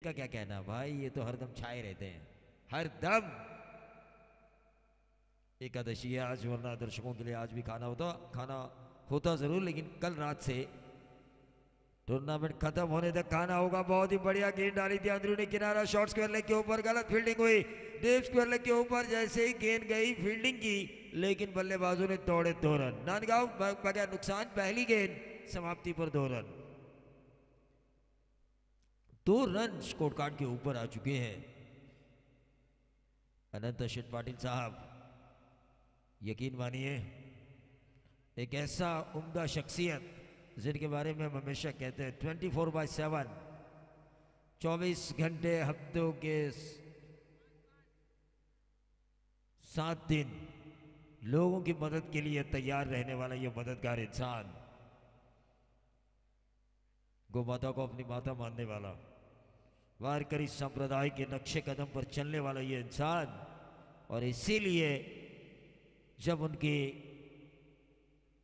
का क्या कहना भाई, ये तो हरदम छाए रहते हैं हर दम। एकादशी है आज, वरना दर्शकों के लिए आज भी खाना होता जरूर, लेकिन कल रात से टूर्नामेंट खत्म होने तक खाना होगा। बहुत ही बढ़िया गेंद डाली थी अंदरूनी किनारा, शॉर्ट स्क्वायर लेग के ऊपर, गलत फील्डिंग हुई। डीप स्क्वायर लेग के ऊपर जैसे ही गेंद गई फील्डिंग की, लेकिन बल्लेबाजों ने तोड़े 2 रन। नांदगांव बगैर नुकसान, पहली गेंद समाप्ति पर 2 रन। 2 रन स्कोर कार्ड के ऊपर आ चुके हैं। अनंत शेठ पाटिल साहब, यकीन मानिए एक ऐसा उम्दा शख्सियत जिनके बारे में हम हमेशा कहते हैं 24/7, 24 घंटे हफ्तों के 7 दिन लोगों की मदद के लिए तैयार रहने वाला ये मददगार इंसान, गौ माता को अपनी माता मानने वाला, वारकरी संप्रदाय के नक्शे कदम पर चलने वाला ये इंसान। और इसीलिए जब उनकी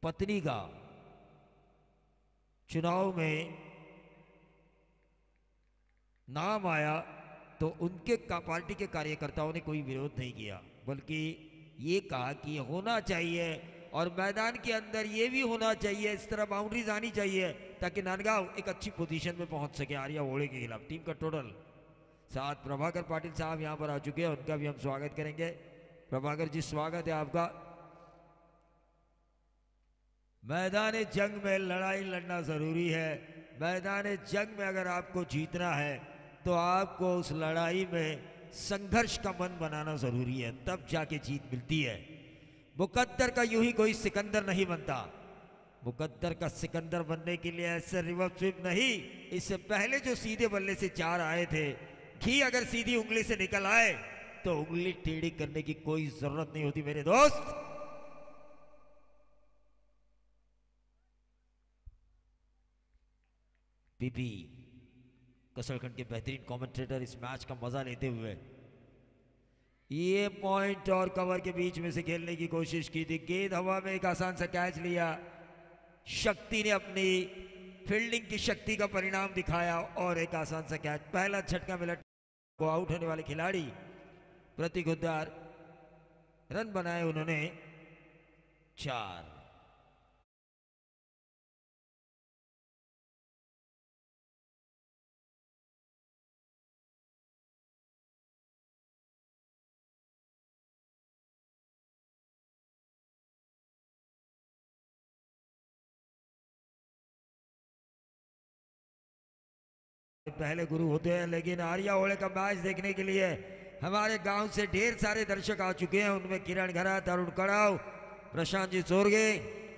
पत्नी का चुनाव में नाम आया तो उनके पार्टी के कार्यकर्ताओं ने कोई विरोध नहीं किया, बल्कि ये कहा कि होना चाहिए और मैदान के अंदर ये भी होना चाहिए, इस तरह बाउंड्रीज आनी चाहिए ताकि नांदगांव एक अच्छी पोजीशन में पहुंच सके आर्या वोड़े के खिलाफ। टीम का टोटल 7। प्रभाकर पाटिल साहब यहां पर आ चुके हैं, उनका भी हम स्वागत करेंगे। प्रभाकर जी, स्वागत है आपका। मैदान जंग में लड़ाई लड़ना जरूरी है। मैदान जंग में अगर आपको जीतना है तो आपको उस लड़ाई में संघर्ष का मन बनाना जरूरी है, तब जाके जीत मिलती है। मुकद्दर का यूं ही कोई सिकंदर नहीं बनता। मुकद्दर का सिकंदर बनने के लिए ऐसे रिवर्स स्वीप नहीं, इससे पहले जो सीधे बल्ले से 4 आए थे, घी अगर सीधी उंगली से निकल आए तो उंगली टेढ़ी करने की कोई जरूरत नहीं होती मेरे दोस्त। पीपी कसरखंड के बेहतरीन कमेंटेटर इस मैच का मजा लेते हुए ये पॉइंट और कवर के बीच में से खेलने की कोशिश की थी। गेंद हवा में, एक आसान सा कैच लिया। शक्ति ने अपनी फील्डिंग की शक्ति का परिणाम दिखाया और एक आसान सा कैच। पहला झटका मिला को आउट होने वाले खिलाड़ी प्रतीक हुद्दार, रन बनाए उन्होंने 4। पहले गुरु होते हैं, लेकिन आर्या होड़े का मैच देखने के लिए हमारे गांव से ढेर सारे दर्शक आ चुके हैं। उनमें किरण घरा, तरुण कड़ाव, प्रशांत जी सोरगे,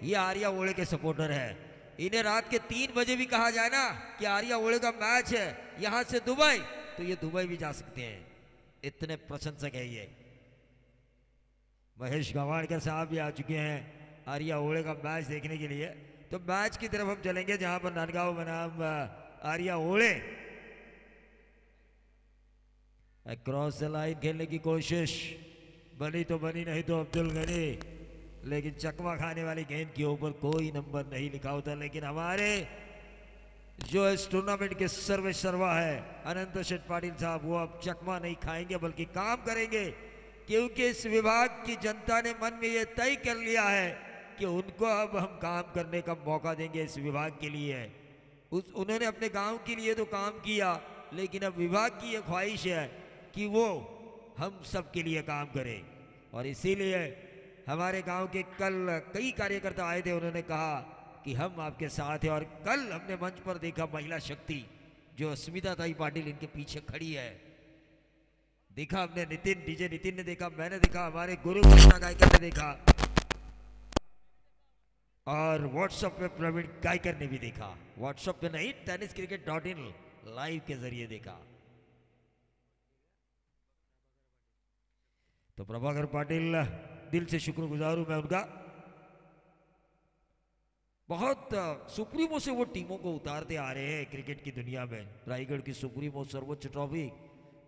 ये आर्या होड़े के सपोर्टर है। इन्हें रात के 3 बजे भी कहा जाए ना कि आर्या होड़े का मैच है यहां से दुबई, तो ये दुबई भी जा सकते हैं, इतने प्रशंसक है ये। महेश गवाणकर साहब भी आ चुके हैं आर्या होड़े का मैच देखने के लिए। तो मैच की तरफ हम चलेंगे जहां पर नांदगांव बनाम आर्या होड़े। क्रॉस द लाइन खेलने की कोशिश बनी तो बनी, नहीं तो अब्दुल गनी, लेकिन चकमा खाने वाली गेंद के ऊपर कोई नंबर नहीं लिखा होता। लेकिन हमारे जो इस टूर्नामेंट के सर्वे सर्वा है अनंत शेठ पाटिल साहब, वो अब चकमा नहीं खाएंगे बल्कि काम करेंगे, क्योंकि इस विभाग की जनता ने मन में ये तय कर लिया है कि उनको अब हम काम करने का मौका देंगे। इस विभाग के लिए उन्होंने अपने गांव के लिए तो काम किया, लेकिन अब विभाग की ये ख्वाहिश है कि वो हम सब के लिए काम करें। और इसीलिए हमारे गांव के कल कई कार्यकर्ता आए थे, उन्होंने कहा कि हम आपके साथ हैं। और कल हमने मंच पर देखा महिला शक्ति जो अस्मिता ताई पाटिल इनके पीछे खड़ी है, देखा हमने, नितिन, डीजे नितिन ने देखा, मैंने देखा, हमारे गुरु कृष्णा गायकर ने देखा, और व्हाट्सएप पे प्रवीण गायकर ने भी देखा। व्हाट्सएप पे नहीं, tenniscricket.in लाइव के जरिए देखा। तो प्रभाकर पाटिल, दिल से शुक्रगुजार हूं मैं उनका। बहुत सुप्रीमो से वो टीमों को उतारते आ रहे हैं क्रिकेट की दुनिया में। रायगढ़ की सुप्रीमो सर्वोच्च ट्रॉफी,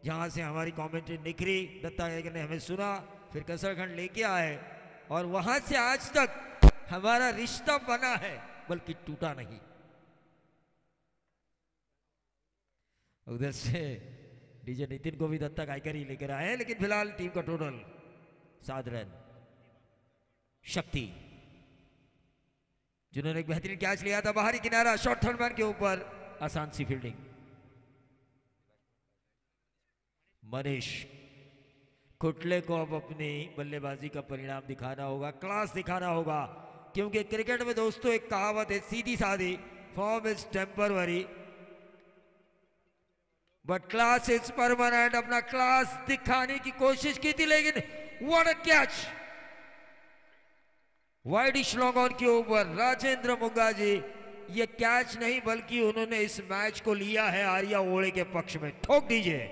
जहां से हमारी कमेंट्री निखरी, दत्ता गायकर ने हमें सुना, फिर कसरखंड लेके आए, और वहां से आज तक हमारा रिश्ता बना है, बल्कि टूटा नहीं। उधर से डीजे नितिन को भी दत्तक आकर ही लेकर आए, लेकिन फिलहाल टीम का टोटल 7 रन। शक्ति जिन्होंने एक बेहतरीन कैच लिया था बाहरी किनारा, शॉर्ट थर्ड मैन के ऊपर, आसान सी फील्डिंग। मनीष कुटले को अब अपनी बल्लेबाजी का परिणाम दिखाना होगा, क्लास दिखाना होगा, क्योंकि क्रिकेट में दोस्तों एक कहावत है सीधी सादी, form is temporary but class is permanent. अपना क्लास दिखाने की कोशिश की थी, लेकिन what a catch, widish long on के ऊपर राजेंद्र मुंगा जी। ये कैच नहीं बल्कि उन्होंने इस मैच को लिया है आर्या ओड़े के पक्ष में। ठोक दीजिए।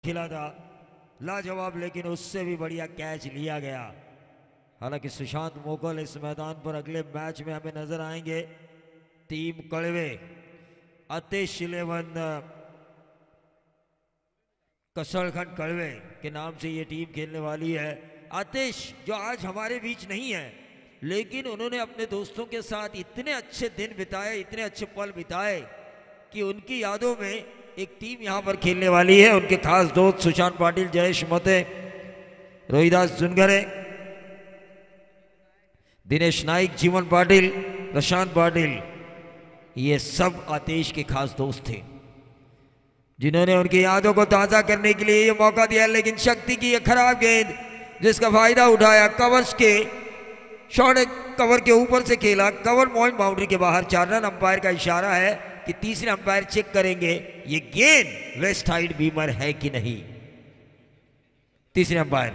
खिला था लाजवाब, लेकिन उससे भी बढ़िया कैच लिया गया। हालांकि सुशांत मोगल इस मैदान पर अगले मैच में हमें नजर आएंगे। टीम कड़वे आतिश 11 कसरखंड कड़वे के नाम से ये टीम खेलने वाली है। आतिश जो आज हमारे बीच नहीं है, लेकिन उन्होंने अपने दोस्तों के साथ इतने अच्छे दिन बिताए, इतने अच्छे पल बिताए कि उनकी यादों में एक टीम यहां पर खेलने वाली है। उनके खास दोस्त सुशांत पाटिल, जयेश मोते, रोहिदास जुनगरे, दिनेश नाइक, जीवन पाटिल, प्रशांत पाटिल, ये सब आतिश के खास दोस्त थे जिन्होंने उनकी यादों को ताज़ा करने के लिए ये मौका दिया। लेकिन शक्ति की ये खराब गेंद जिसका फायदा उठाया, कवर्स के शॉट कवर के ऊपर से खेला, कवर पॉइंट बाउंड्री के बाहर, 4 रन। अंपायर का इशारा है कि तीसरे अंपायर चेक करेंगे ये गेंद वेस्ट साइड बीमर है कि नहीं। तीसरे अंपायर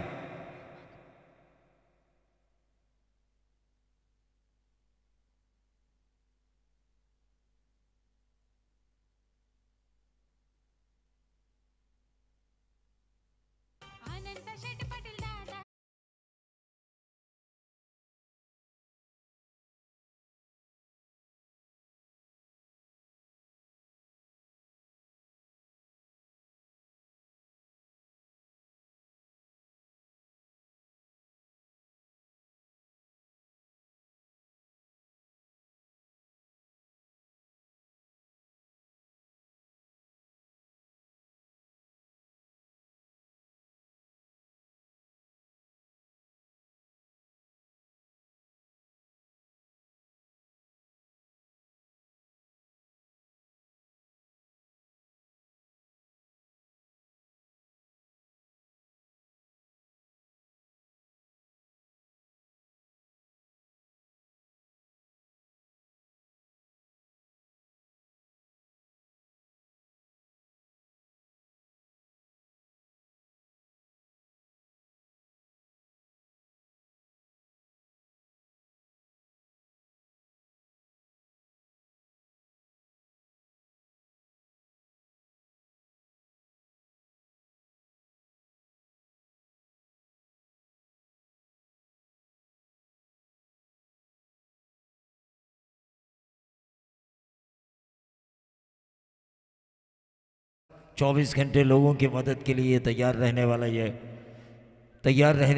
चौबीस घंटे लोगों की मदद के लिए तैयार रहने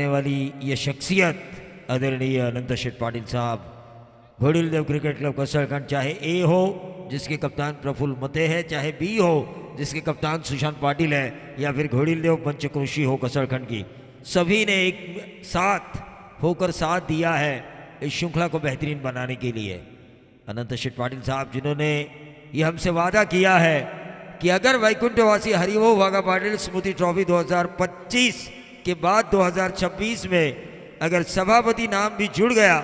वाली ये शख्सियत आदरणीय अनंत शेठ पाटिल साहब, घोड़ील देव क्रिकेट क्लब कसरखंड, चाहे ए हो जिसके कप्तान प्रफुल्ल मते है, चाहे बी हो जिसके कप्तान सुशांत पाटिल है, या फिर घोड़ील देव पंचक्रोशी हो कसरखंड की, सभी ने एक साथ होकर साथ दिया है इस श्रृंखला को बेहतरीन बनाने के लिए। अनंत शेठ पाटिल साहब जिन्होंने ये हमसे वादा किया है कि अगर वैकुंठवासी हरिवो वाघा पाटिल स्मृति ट्रॉफी 2025 के बाद 2026 में अगर सभापति नाम भी जुड़ गया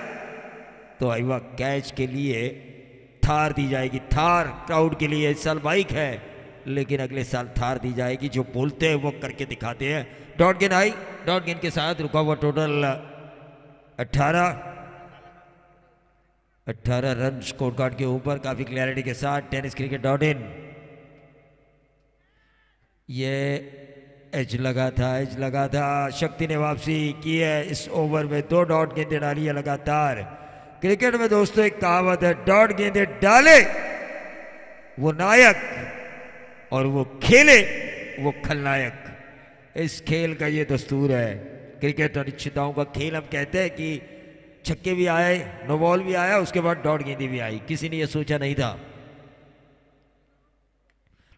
तो आईवा कैच के लिए थार दी जाएगी। थार क्राउड के लिए इस साल बाइक है, लेकिन अगले साल थार दी जाएगी। जो बोलते हैं वो करके दिखाते हैं। डॉट गेंद आई, डॉट गेंद के साथ रुका हुआ टोटल 18 रन स्कोर कार्ड के ऊपर, काफी क्लैरिटी के साथ। टेनिस क्रिकेट डॉट इन, ये एज लगा था, एज लगा था। शक्ति ने वापसी की है। इस ओवर में 2 डॉट गेंदें डाली है लगातार। क्रिकेट में दोस्तों एक कहावत है, डॉट गेंदें डाले वो नायक और वो खेले वो खलनायक। इस खेल का ये दस्तूर है। क्रिकेट अनिश्चितताओं का खेल। हम कहते हैं कि छक्के भी आए, नो बॉल भी आया, उसके बाद डॉट गेंदें भी आई। किसी ने ये सोचा नहीं था,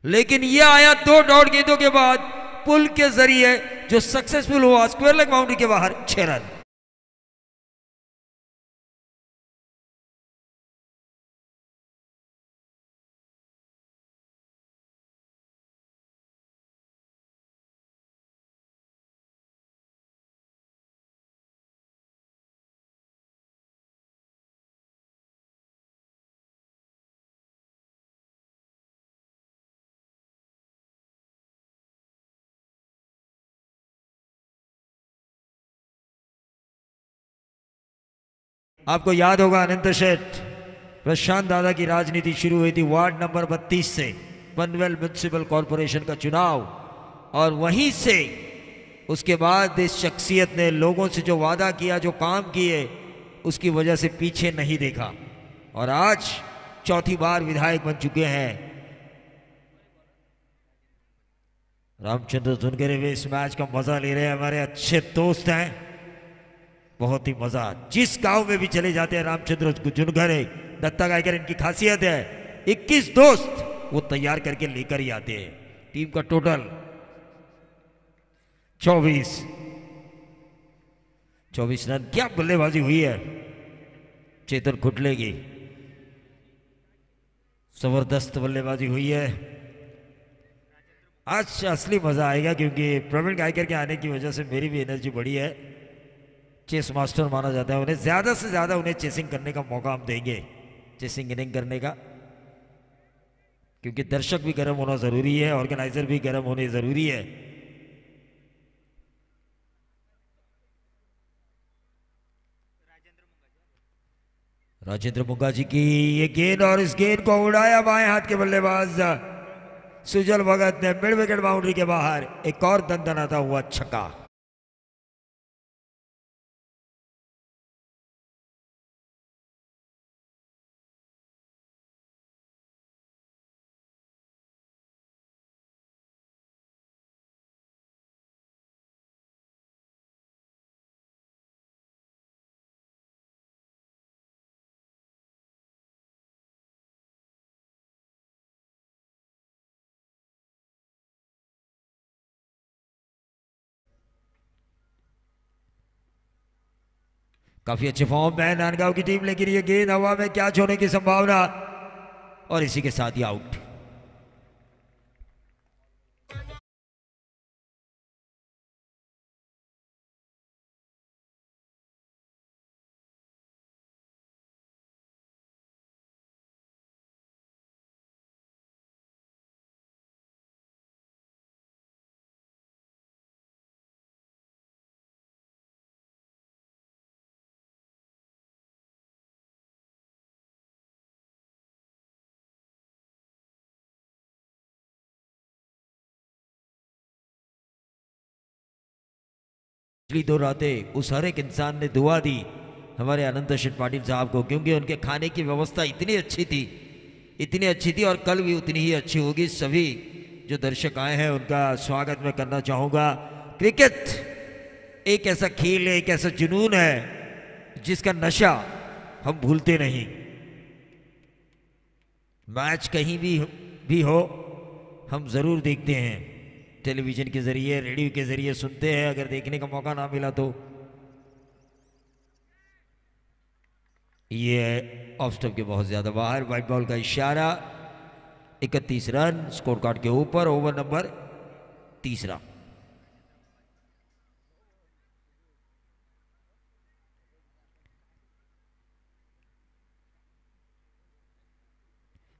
लेकिन ये आया 2 डॉट गेंदों के बाद पुल के जरिए जो सक्सेसफुल हुआ। स्क्वायर लेग बाउंड्री के बाहर 6 रन। आपको याद होगा अनंत शेठ प्रशांत दादा की राजनीति शुरू हुई थी वार्ड नंबर 32 से, पनवेल म्युनिसिपल कॉरपोरेशन का चुनाव, और वहीं से उसके बाद इस शख्सियत ने लोगों से जो वादा किया, जो काम किए, उसकी वजह से पीछे नहीं देखा और आज चौथी बार विधायक बन चुके हैं। रामचंद्र धुनगरे वे इस मैच का मजा ले रहे हैं। हमारे अच्छे दोस्त हैं, बहुत ही मजा। जिस गांव में भी चले जाते हैं रामचंद्र जुनघरे, दत्ता गायकर इनकी खासियत है, 21 दोस्त वो तैयार करके लेकर ही आते हैं। टीम का टोटल 24 रन। क्या बल्लेबाजी हुई है चेतन खुटले की, जबरदस्त बल्लेबाजी हुई है। आज असली मजा आएगा क्योंकि प्रवीण गायकर के आने की वजह से मेरी भी एनर्जी बढ़ी है। चेस मास्टर माना जाता है उन्हें, ज्यादा से ज्यादा उन्हें चेसिंग करने का मौका हम देंगे, चेसिंग इनिंग करने का, क्योंकि दर्शक भी गर्म होना जरूरी है, ऑर्गेनाइजर भी गर्म होने जरूरी है। राजेंद्र मुंगा जी की ये गेंद, और इस गेंद को उड़ाया बाएं हाथ के बल्लेबाज सुजल भगत ने मिड विकेट बाउंड्री के बाहर। एक और दंदनाता हुआ छक्का। काफी अच्छे फॉर्म में है नांदगांव की टीम, लेकिन ये गेंद हवा में कैच होने की संभावना, और इसी के साथ ही आउट। पिछली 2 रातें उस हर एक इंसान ने दुआ दी हमारे अनंत शेठ पाटिल साहब को, क्योंकि उनके खाने की व्यवस्था इतनी अच्छी थी, इतनी अच्छी थी, और कल भी उतनी ही अच्छी होगी। सभी जो दर्शक आए हैं उनका स्वागत मैं करना चाहूँगा। क्रिकेट एक ऐसा खेल है, एक ऐसा जुनून है जिसका नशा हम भूलते नहीं। मैच कहीं भी हो हम ज़रूर देखते हैं, टेलीविज़न के ज़रिए, रेडियो के ज़रिए सुनते हैं, अगर देखने का मौका ना मिला तो। ये ऑफ स्टंप के बहुत ज़्यादा बाहर, वाइट बॉल का इशारा। 31 रन स्कोर कार्ड के ऊपर, ओवर नंबर 3।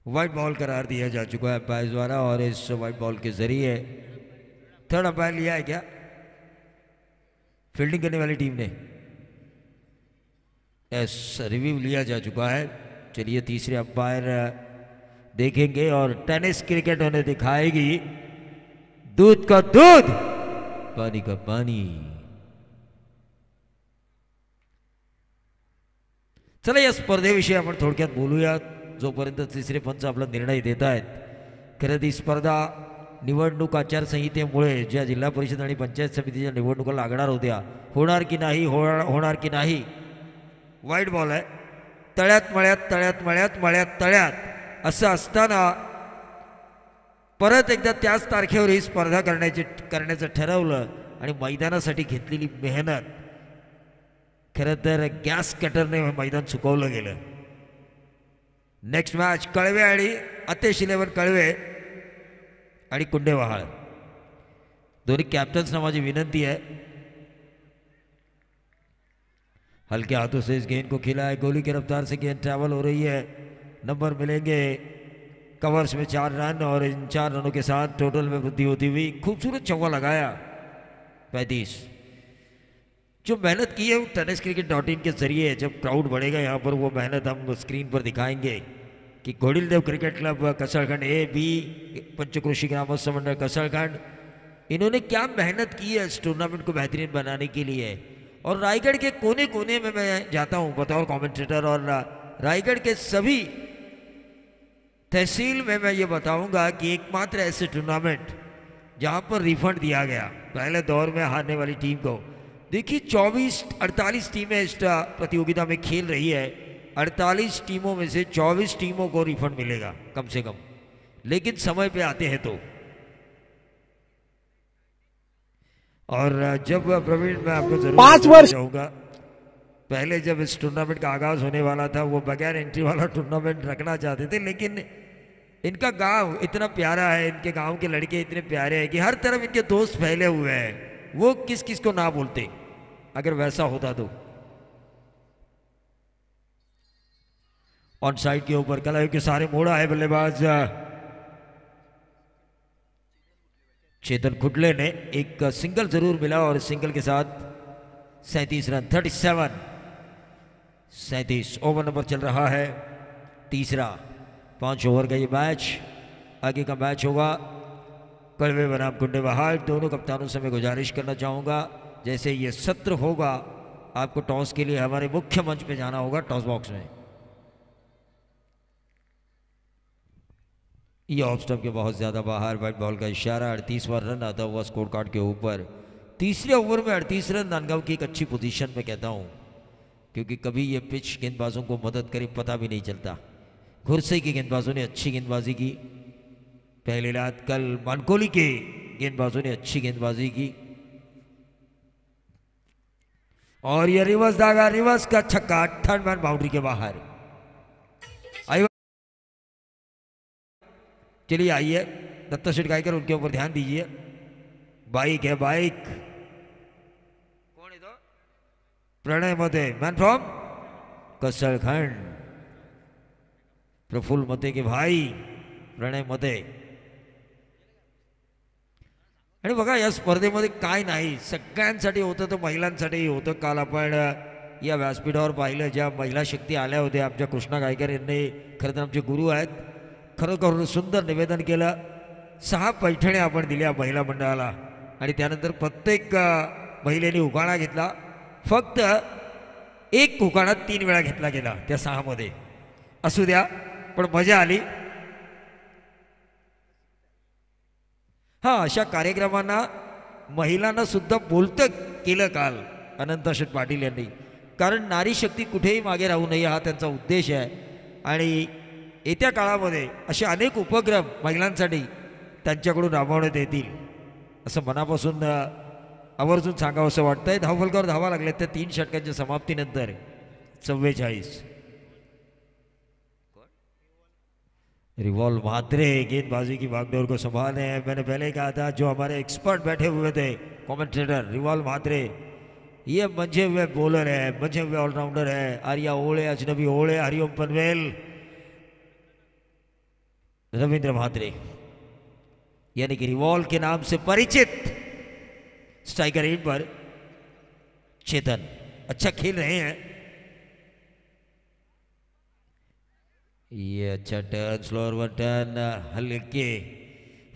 वाइट बॉल करार दिया जा चुका है अंपायर द्वारा, और इस वाइट बॉल के जरिए थर्ड अंपायर लिया है क्या फील्डिंग करने वाली टीम ने? यस, रिव्यू लिया जा चुका है। चलिए तीसरे अंपायर देखेंगे और टेनिस क्रिकेट उन्हें दिखाएगी। दूध का दूध पानी का पानी। चला या स्पर्धेविषयी आपण थोडक्यात बोलूयात जोपर्यंत तिसरे पंच आपला निर्णय देत आहेत। खरं ती स्पर्धा निवडणूक आचारसंहितेमुळे ज्या जिल्हा परिषद आणि पंचायत समितीच्या निवडणुका लागणार होत्या, होणार की नाही होणार की नाही, वाईट बॉल आहे, तळ्यात मळ्यात तळ्यात मळ्यात मळ्यात तळ्यात असं असताना परत एकदा त्याच तारखेवर ही स्पर्धा करण्याचं ठरवलं आणि मैदानासाठी घेतलेली मेहनत खरं तर गॅस कटरने मैदान चुकवलं गेलं। नेक्स्ट मॅच कळवे आणि अतेश 11 कळवे आणि कुंडेवहाळ दोन्ही कैप्टन्स माझी विनंती है, हल्के हाथों से इस गेंद को खेला है, गोली की रफ्तार से गेंद ट्रैवल हो रही है, नंबर मिलेंगे कवर्स में 4 रन और इन 4 रनों के साथ टोटल में वृद्धि होती हुई खूबसूरत चौका लगाया 35। जो मेहनत की है वो tenniscricket.in के जरिए जब क्राउड बढ़ेगा यहाँ पर वो मेहनत हम स्क्रीन पर दिखाएंगे कि Ghodildev cricket club Kasarkhand A B Panchkroshi Gramotsav Mandal Kasarkhand इन्होंने क्या मेहनत की है इस टूर्नामेंट को बेहतरीन बनाने के लिए। और रायगढ़ के कोने कोने में मैं जाता हूँ बतौर कमेंटेटर और रायगढ़ के सभी तहसील में मैं ये बताऊंगा कि एकमात्र ऐसे टूर्नामेंट जहाँ पर रिफंड दिया गया पहले दौर में हारने वाली टीम को। देखिए 48 टीमें इस प्रतियोगिता में खेल रही है, 48 टीमों में से 24 टीमों को रिफंड मिलेगा कम से कम, लेकिन समय पे आते हैं तो। और जब प्रवीण मैं आपको जरूर 5 वर्ष जाऊंगा, पहले जब इस टूर्नामेंट का आगाज होने वाला था वो बगैर एंट्री वाला टूर्नामेंट रखना चाहते थे, लेकिन इनका गांव इतना प्यारा है, इनके गांव के लड़के इतने प्यारे हैं कि हर तरफ इनके दोस्त फैले हुए हैं, वो किस किस को ना बोलते अगर वैसा होता तो। ऑन साइड के ऊपर कलाई के सारे मोड़ा है बल्लेबाज चेतन खुटले ने, एक सिंगल जरूर मिला और सिंगल के साथ 37 रन 37 ओवर नंबर चल रहा है तीसरा, 5 ओवर का ये मैच, आगे का मैच होगा कड़वे बनाम कुंडेवहाळ। दोनों कप्तानों से मैं गुजारिश करना चाहूँगा जैसे ये सत्र होगा आपको टॉस के लिए हमारे मुख्य मंच पे जाना होगा, टॉस बॉक्स में। ये ऑफ स्टंप के बहुत ज़्यादा बाहर, वाइट बॉल का इशारा, 38वां रन आता हुआ स्कोर कार्ड के ऊपर। तीसरे ओवर में 38 रन नांदगांव की एक अच्छी पोजीशन में कहता हूँ, क्योंकि कभी ये पिच गेंदबाजों को मदद करे पता भी नहीं चलता। घुरसई के गेंदबाजों ने अच्छी गेंदबाजी की, पहली रात कल मानकोली के गेंदबाजों ने अच्छी गेंदबाजी की और ये रिवर्स दागा, रिवर्स का छक्का, थर्ड मैन बाउंड्री के बाहर। चलिए आइए दत्ता शेठ गायकर, उनके ऊपर ध्यान दीजिए। बाइक है बाइक, कौन है तो प्रणय मते, मैन फ्रॉम कसरखंड, प्रफुल्ल मते के भाई प्रणय मते। आणि बघा या स्पर्धेमध्ये काय नाही, सगळ्यांसाठी होतं तर महिलांसाठीही होतं। काल आपण या व्यासपीठावर पाहिलं ज्या महिला शक्ती आल्या होत्या, आमच्या कृष्णा गायकर यांनी खरं तर आमचे गुरु आहेत, खरोखर सुंदर निवेदन केलं। 6 पैठण्या आपण दिल्या महिला मंडळाला आणि त्यानंतर प्रत्येक महिलेने उखाणा घेतला, फक्त एक उखाणा 3 वेळा घेतला गेला त्या 6 मध्ये। असू द्या पण मजा आली। हां, अशा कार्यक्रमांना महिलांना सुद्धा बोलतं केलं काल अनंत शेठ पाटील यांनी, कारण नारी शक्ती कुठेही मागे राहू नये हा त्यांचा उद्देश आहे। आणि येत्या काळामध्ये असे अनेक उपक्रम महिलांसाठी त्यांच्याकडून राबवण्यात येतील असं मनापासून आवर्जून सांगावं असं वाटतंय। धावफलकावर धावा लागल्यात त्या 3 षटकांच्या समाप्तीनंतर 44। रिवॉल्व म्हात्रे गेंदबाजी की बागडोर को संभाले हैं। मैंने पहले ही कहा था जो हमारे एक्सपर्ट बैठे हुए थे कमेंटेटर, रिवॉल्व म्हात्रे ये मंझे हुए बॉलर है, मंझे हुए ऑलराउंडर है। आर्या ओळे, अजनबी ओळे, हरिओम पनवेल, रविंद्र म्हात्रे यानी कि रिवॉल्व के नाम से परिचित स्ट्राइकर एंड पर चेतन अच्छा खेल रहे हैं। ये अच्छा टर्न, स्लोअर वन टर्न,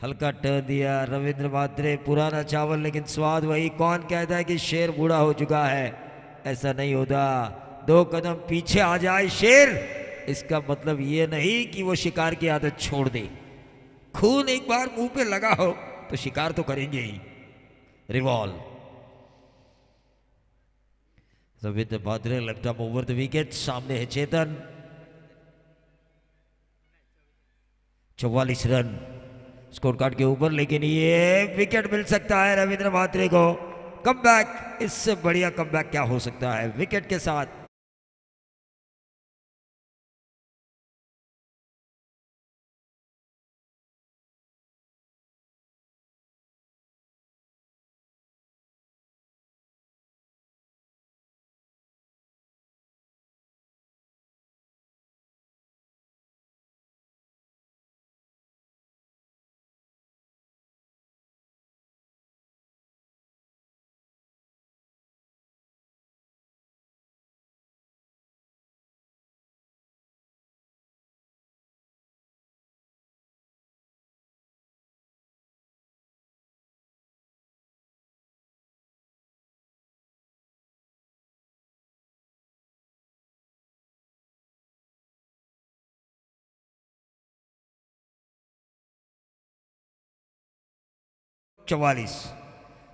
हल्का टर्न दिया रविंद्र म्हात्रे, पुराना चावल लेकिन स्वाद वही। कौन कहता है कि शेर बूढ़ा हो चुका है, ऐसा नहीं होता। 2 कदम पीछे आ जाए शेर, इसका मतलब ये नहीं कि वो शिकार की आदत छोड़ दे। खून एक बार मुंह पे लगा हो तो शिकार तो करेंगे ही। Revolve Ravindra Mhatre left arm over the wicket, सामने है चेतन। 44 रन स्कोर कार्ड के ऊपर, लेकिन ये विकेट मिल सकता है रविंद्र म्हात्रे को। कमबैक, इससे बढ़िया कमबैक क्या हो सकता है विकेट के साथ।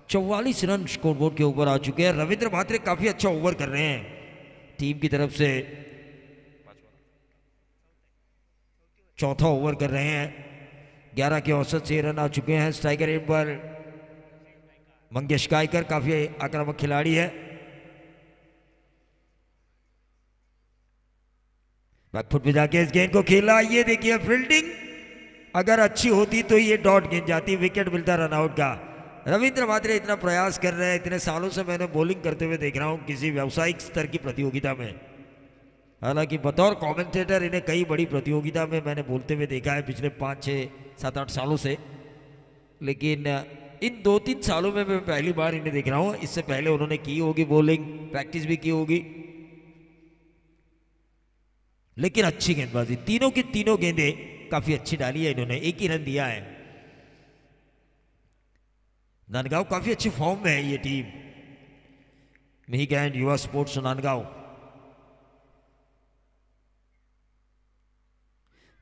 चौवालीस रन स्कोरबोर्ड के ऊपर आ चुके हैं। रविंद्र म्हात्रे काफी अच्छा ओवर कर रहे हैं टीम की तरफ से, चौथा ओवर कर रहे हैं। 11 के औसत से रन आ चुके हैं। स्ट्राइकर एंड पर मंगेश गायकर काफी आक्रामक खिलाड़ी है। बैकफुट पे जाके इस गेंद को खेला, ये देखिए फील्डिंग अगर अच्छी होती तो ये डॉट गेंद जाती, विकेट मिलता रन आउट का। रविंद्र म्हात्रे इतना प्रयास कर रहे हैं, इतने सालों से मैंने बॉलिंग करते हुए देख रहा हूं किसी व्यावसायिक स्तर की प्रतियोगिता में। हालांकि बतौर कमेंटेटर इन्हें कई बड़ी प्रतियोगिता में मैंने बोलते हुए देखा है पिछले 5, 6, 7, 8 सालों से, लेकिन इन 2-3 सालों में मैं पहली बार इन्हें देख रहा हूं। इससे पहले उन्होंने की होगी बॉलिंग, प्रैक्टिस भी की होगी, लेकिन अच्छी गेंदबाजी, तीनों की तीनों गेंदें काफी अच्छी डाली है इन्होंने। एक ही रन दिया है। नांदगांव काफी अच्छी फॉर्म में है ये टीम, मिहिक एंड युवा स्पोर्ट्स नांदगांव।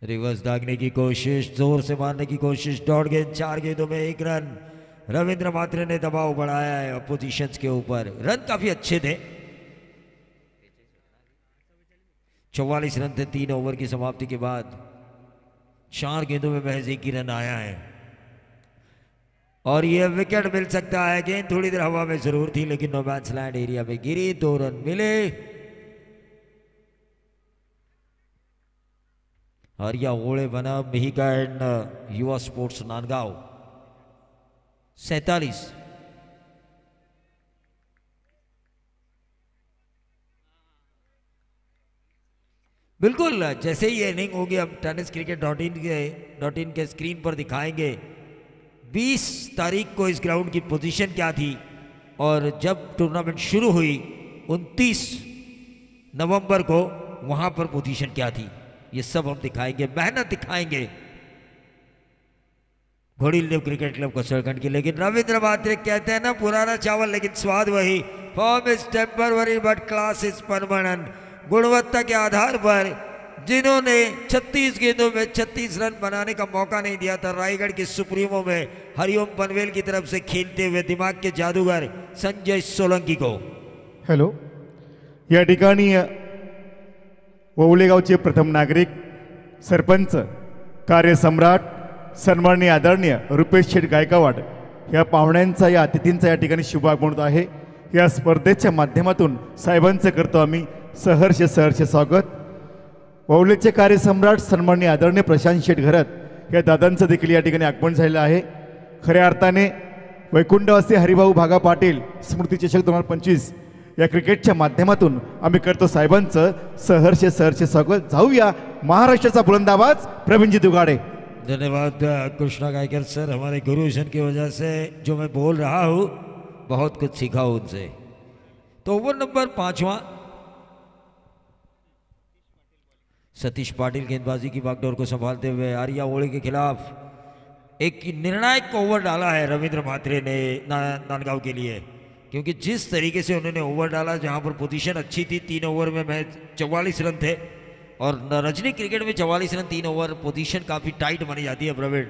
रिवर्स दागने की कोशिश, जोर से मारने की कोशिश, डॉट गेंद, 4 गेंदों में 1 रन। रविंद्र म्हात्रे ने दबाव बढ़ाया है अपोजिशंस के ऊपर। रन काफी अच्छे थे, 44 रन थे 3 ओवर की समाप्ति के बाद। 4 गेंदों में महज 1 ही रन आया है और यह विकेट मिल सकता है। गेंद थोड़ी देर हवा में जरूर थी, लेकिन नो मैंस लैंड एरिया में गिरी, 2 रन मिले। हरिया ओले बना मिहिका एंड युवा स्पोर्ट्स नांदगांव। 47 बिल्कुल जैसे ही इनिंग होगी, हम टेनिस क्रिकेट .in के स्क्रीन पर दिखाएंगे 20 तारीख को इस ग्राउंड की पोजीशन क्या थी और जब टूर्नामेंट शुरू हुई 29 नवंबर को वहां पर पोजीशन क्या थी, ये सब हम दिखाएंगे, मेहनत दिखाएंगे घोड़ी देव क्रिकेट क्लब कसरगंज की। लेकिन रविंद्र म्हात्रे कहते हैं ना, पुराना चावल लेकिन स्वाद वही। Form is temporary but class is permanent. गुणवत्ता के आधार पर जिन्होंने 36 गेंदों में 36 रन बनाने का मौका नहीं दिया था, रायगढ़ के सुप्रीमो में हरिओम पनवेल की तरफ से खेलते हुए दिमाग के जादूगर संजय सोलंकी को। हॅलो, या ठिकाणी ववलेगावचे प्रथम नागरिक, सरपंच, कार्यसम्राट, सन्माननीय आदरणीय रुपेश शेठ गायकवाड या पाहुण्यांचा, या अतिथींचा या ठिकाणी शुभागमन होत आहे। या स्पर्धेच्या माध्यमातून साहेबांचं करतो आम्ही सहर्ष स्वागत। ववलेचे कार्यसम्राट सन्माननीय आदरणीय प्रशांत शेठ घरत या दादांचं देखील या ठिकाणी आगमन झालेलं आहे। खऱ्या अर्थाने वैकुंठवासी हरिभाऊ भागा पाटील स्मृती चषक 2025 या क्रिकेटच्या माध्यमातून आम्ही करतो साहेबांचं सहर्ष स्वागत। जाऊया महाराष्ट्राचा बुलंद आवाज प्रवीणजी दुगाडे। धन्यवाद कृष्णा गायकर सर, हमारे गुरुजन की वजह से जो मैं बोल रहा हूँ बहुत कुछ सीखा उनसे। तो ओवर नंबर 5वां, सतीश पाटिल गेंदबाजी की बागडोर को संभालते हुए आर्या ओले के खिलाफ एक निर्णायक ओवर डाला है रविंद्र म्हात्रे ने नांदगांव के लिए, क्योंकि जिस तरीके से उन्होंने ओवर डाला, जहां पर पोजीशन अच्छी थी, 3 ओवर में मैच 44 रन थे, और रजनी क्रिकेट में 44 रन 3 ओवर पोजीशन काफ़ी टाइट मानी जाती है प्रवीण,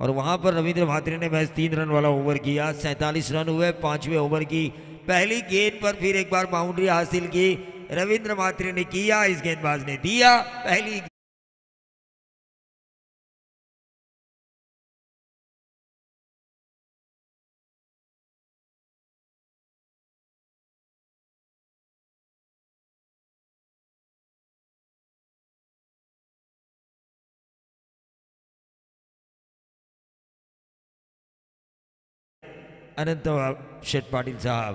और वहां पर रविंद्र म्हात्रे ने मैच 3 रन वाला ओवर किया, 47 रन हुए 5वें ओवर की पहली गेंद पर फिर एक बार बाउंड्री हासिल की रविंद्र म्हात्रे ने किया, इस गेंदबाज ने दिया पहली। अनंत शेठ पाटिल साहब,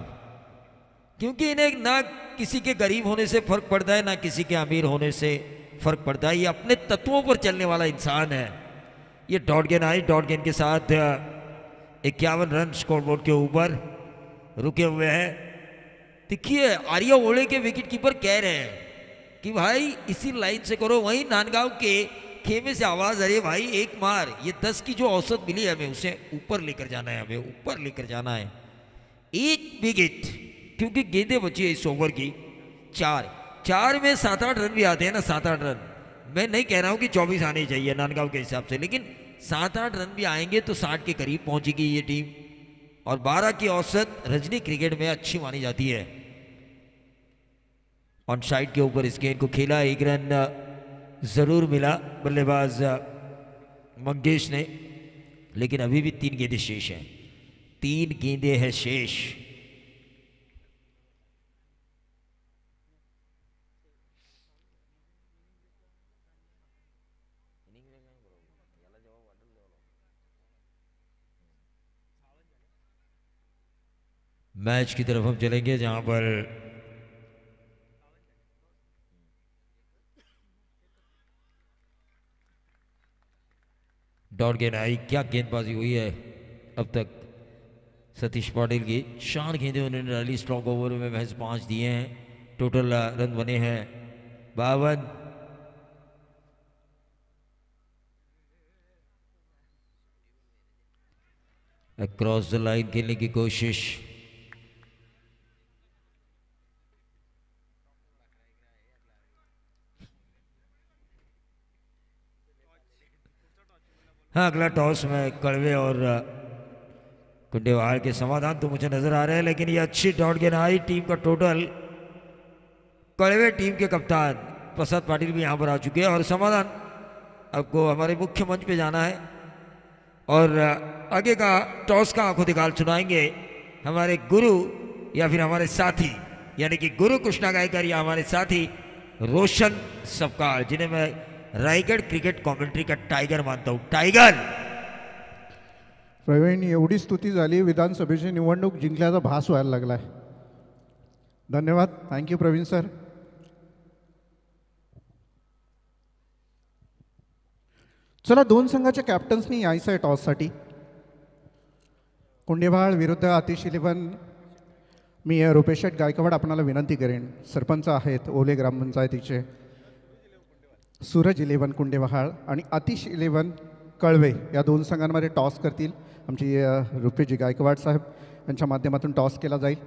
क्योंकि इन्हें ना किसी के गरीब होने से फर्क पड़ता है, ना किसी के अमीर होने से फर्क पड़ता है, ये अपने तत्वों पर चलने वाला इंसान है। ये डॉट गेंद आई, डॉट गेंद के साथ 51 रन स्कोरबोर्ड के ऊपर रुके हुए हैं। देखिए आर्या ओले के विकेट कीपर कह रहे हैं कि भाई इसी लाइन से करो, वहीं नांदगांव के खेमे से आवाज, अरे भाई एक मार, ये 10 की जो औसत मिली है हमें उसे ऊपर लेकर जाना है, हमें ऊपर लेकर जाना है, एक विकेट, क्योंकि गेंदें बची है इस ओवर की 4 में 7-8 रन भी आते हैं ना, 7-8 रन। मैं नहीं कह रहा हूं कि 24 आने चाहिए नांदगांव के हिसाब से, लेकिन 7-8 रन भी आएंगे तो 60 के करीब पहुंचेगी ये टीम, और 12 की औसत रजनी क्रिकेट में अच्छी मानी जाती है। ऑन साइड के ऊपर इस गेंद को खेला, 1 रन जरूर मिला बल्लेबाज मंगेश ने, लेकिन अभी भी 3 गेंदें शेष हैं, 3 गेंदें हैं शेष। मैच की तरफ हम चलेंगे, जहां पर डॉट गेंद आई, क्या गेंदबाजी हुई है अब तक सतीश पाटिल की, 4 गेंदें उन्होंने डाली स्ट्रॉन्ग ओवर में, महज 5 दिए हैं, टोटल रन बने हैं 52। अक्रॉस द लाइन खेलने की कोशिश, हाँ अगला टॉस में कड़वे और कुंडेवाल के समाधान तो मुझे नजर आ रहे हैं, लेकिन ये अच्छी डॉट गेंद आई, टीम का टोटल, कड़वे टीम के कप्तान प्रसाद पाटिल भी यहाँ पर आ चुके हैं, और समाधान आपको हमारे मुख्य मंच पे जाना है, और आगे का टॉस का आंखों दिखाल सुनाएंगे हमारे गुरु या फिर हमारे साथी, यानी कि गुरु कृष्णा गायकर या हमारे साथी रोशन सपकाळ, जिन्हें मैं रायगड क्रिकेट कॉमेंट्री का टाइगर मानता हूं। टाइगर प्रवीण, एवढी स्तुती झाली, विधानसभेची निवडणूक जिंकल्याचा भास व्हायला लागलाय. धन्यवाद, थँक्यू प्रवीण सर. चला, 2 संघाच्या कॅप्टन्सनी यायचं आहे टॉससाठी. कुंडेवाळ विरुद्ध आतिश इलेव्हन. मी रुपेश शेठ गायकवाड आपणाला विनंती करेन, सरपंच आहेत ओले ग्रामपंचायतीचे, सूरज इलेव्हन कुंडेवाहाळ आणि आतिश इलेव्हन कळवे या 2 संघांमध्ये टॉस करतील. आमची रुपेशजी गायकवाड साहेब यांच्या माध्यमातून टॉस केला जाईल.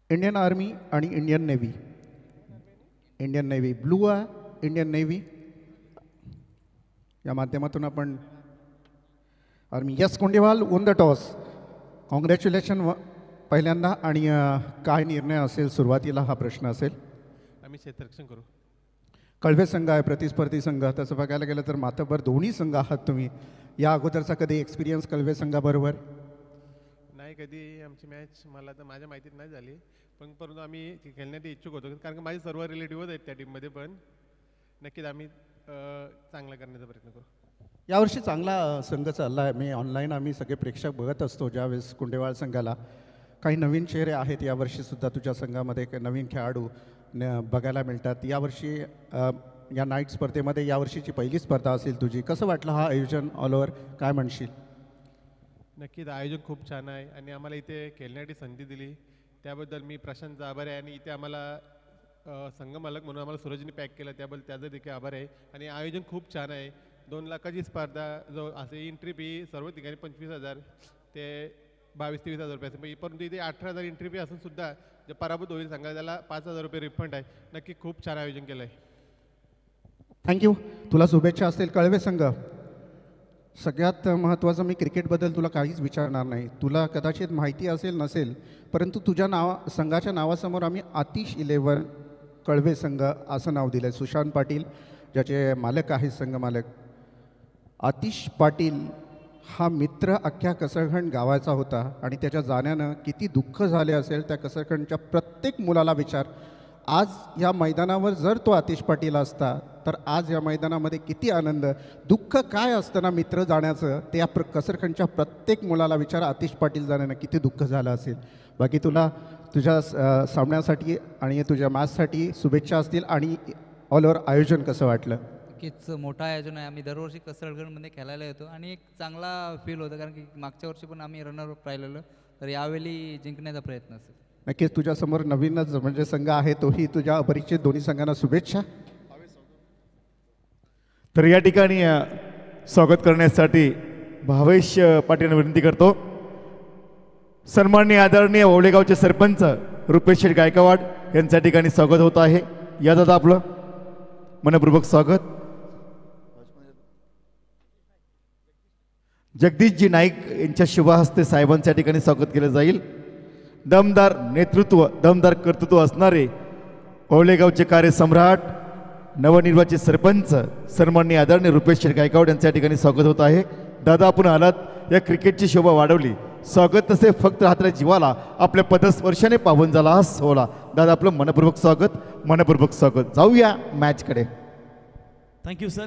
इंडियन आर्मी आणि Indian navy. Indian navy blue आहे, इंडियन नेव्ही या माध्यमातून आपण army. Yes Kundewal won the toss. Congratulation पहिल्यांदा. आणि काय निर्णय असेल सुरुवातीला हा प्रश्न असेल. आम्ही क्षेत्ररक्षण करू. कळवे संघ आहे प्रतिस्पर्धी संघ. तसं बघायला गेलं तर मातबर दोन्ही संघ आहात तुम्ही. या अगोदरचा कधी एक्सपिरियन्स कळवे संघाबरोबर? नाही, कधी आमची मॅच मला तर माझ्या माहितीत नाही झाली, पण परंतु आम्ही खेळण्यासाठी इच्छुक होतो, कारण की माझे सर्व रिलेटिव्हच आहेत त्या टीममध्ये. पण नक्कीच आम्ही चांगला करण्याचा प्रयत्न करू. यावर्षी चांगला संघ चालला आहे. मी ऑनलाईन आम्ही सगळे प्रेक्षक बघत असतो ज्यावेळेस कुंडेवाळ संघाला. काही नवीन चेहरे आहेत यावर्षीसुद्धा तुझ्या संघामध्ये, काही नवीन खेळाडू बघायला मिळतात. यावर्षी या नाईट स्पर्धेमध्ये यावर्षीची पहिली स्पर्धा असेल तुझी. कसं वाटलं हा आयोजन ऑल ओव्हर, काय म्हणशील? नक्कीच आयोजन खूप छान आहे आणि आम्हाला इथे खेळण्यासाठी संधी दिली त्याबद्दल मी प्रशांतचा आभार आहे आणि इथे आम्हाला संघमालक म्हणून आम्हाला सूरजने पॅक केलं त्याबद्दल त्याचा देखील आभार आहे आणि आयोजन खूप छान आहे 2 लाखाची स्पर्धा जो असे एंट्री फी सर्व ठिकाणी 25,000 ते 22-23,000 रुपये असेल परंतु इथे 18,000 एंट्री फी असून सुद्धा जे पराभूत होईल सांगा त्याला 5,000 रुपये रिफंड आहे नक्की खूप छान आयोजन केलं आहे. थँक्यू. तुला शुभेच्छा असतील कळवे संघ. सगळ्यात महत्त्वाचं मी क्रिकेटबद्दल तुला काहीच विचारणार नाही. तुला कदाचित माहिती असेल नसेल परंतु तुझ्या संघाच्या नावासमोर आम्ही आतिश 11 कळवे संघ असं नाव दिलं आहे. सुशांत पाटील ज्याचे मालक आहेत संघ मालक. आतिश पाटील हा मित्र अख्ख्या कसरखंड गावाचा होता आणि त्याच्या जाण्यानं किती दुःख झाले असेल त्या कसरखंडच्या प्रत्येक मुलाला विचार. आज या मैदानावर जर तो आतिश पाटील असता तर आज या मैदानामध्ये किती आनंद. दुःख काय असतं ना मित्र जाण्याचं ते या कसरखंडच्या प्रत्येक मुलाला विचार. आतिश पाटील जाण्यानं किती दुःख झालं असेल. बाकी तुला तुझ्या सामन्यासाठी आणि तुझ्या मॅचसाठी शुभेच्छा असतील. आणि ऑल ओव्हर आयोजन कसं वाटलं? नक्कीच मोठं आयोजन आहे. आम्ही दरवर्षी कसरगडमध्ये खेळायला येतो आणि एक चांगला फील होतं कारण की मागच्या वर्षी पण आम्ही रनरअप राहिलेलो तर यावेळी जिंकण्याचा प्रयत्न असेल. नक्कीच तुझ्यासमोर नवीनच म्हणजे संघ आहे तोही तुझ्या अपरिचित दोन्ही संघांना शुभेच्छा. तर या ठिकाणी स्वागत करण्यासाठी भावेश पाटील विनंती करतो. सन्माननीय आदरणीय ओवळेगावचे सरपंच रुपेश शेठ गायकवाड यांच्या ठिकाणी स्वागत होत आहे. या दादा आपलं मनपूर्वक स्वागत. जगदीशजी नाईक यांच्या शुभहस्ते साहेबांच्या ठिकाणी स्वागत केलं जाईल. दमदार नेतृत्व दमदार कर्तृत्व असणारे ओवळेगावचे कार्यसम्राट नवनिर्वाचित सरपंच सन्माननीय आदरणीय रुपेश शेठ गायकवाड यांच्या ठिकाणी स्वागत होत आहे. दादा आपण आलात, या क्रिकेटची शोभा वाढवली. स्वागत तसे फक्त राहत्या जीवाला आपल्या पदस्पर्शाने पावन झाला हा सोहळा. दादा आपलं मनपूर्वक स्वागत, मनपूर्वक स्वागत. जाऊया मॅचकडे. Thank you sir.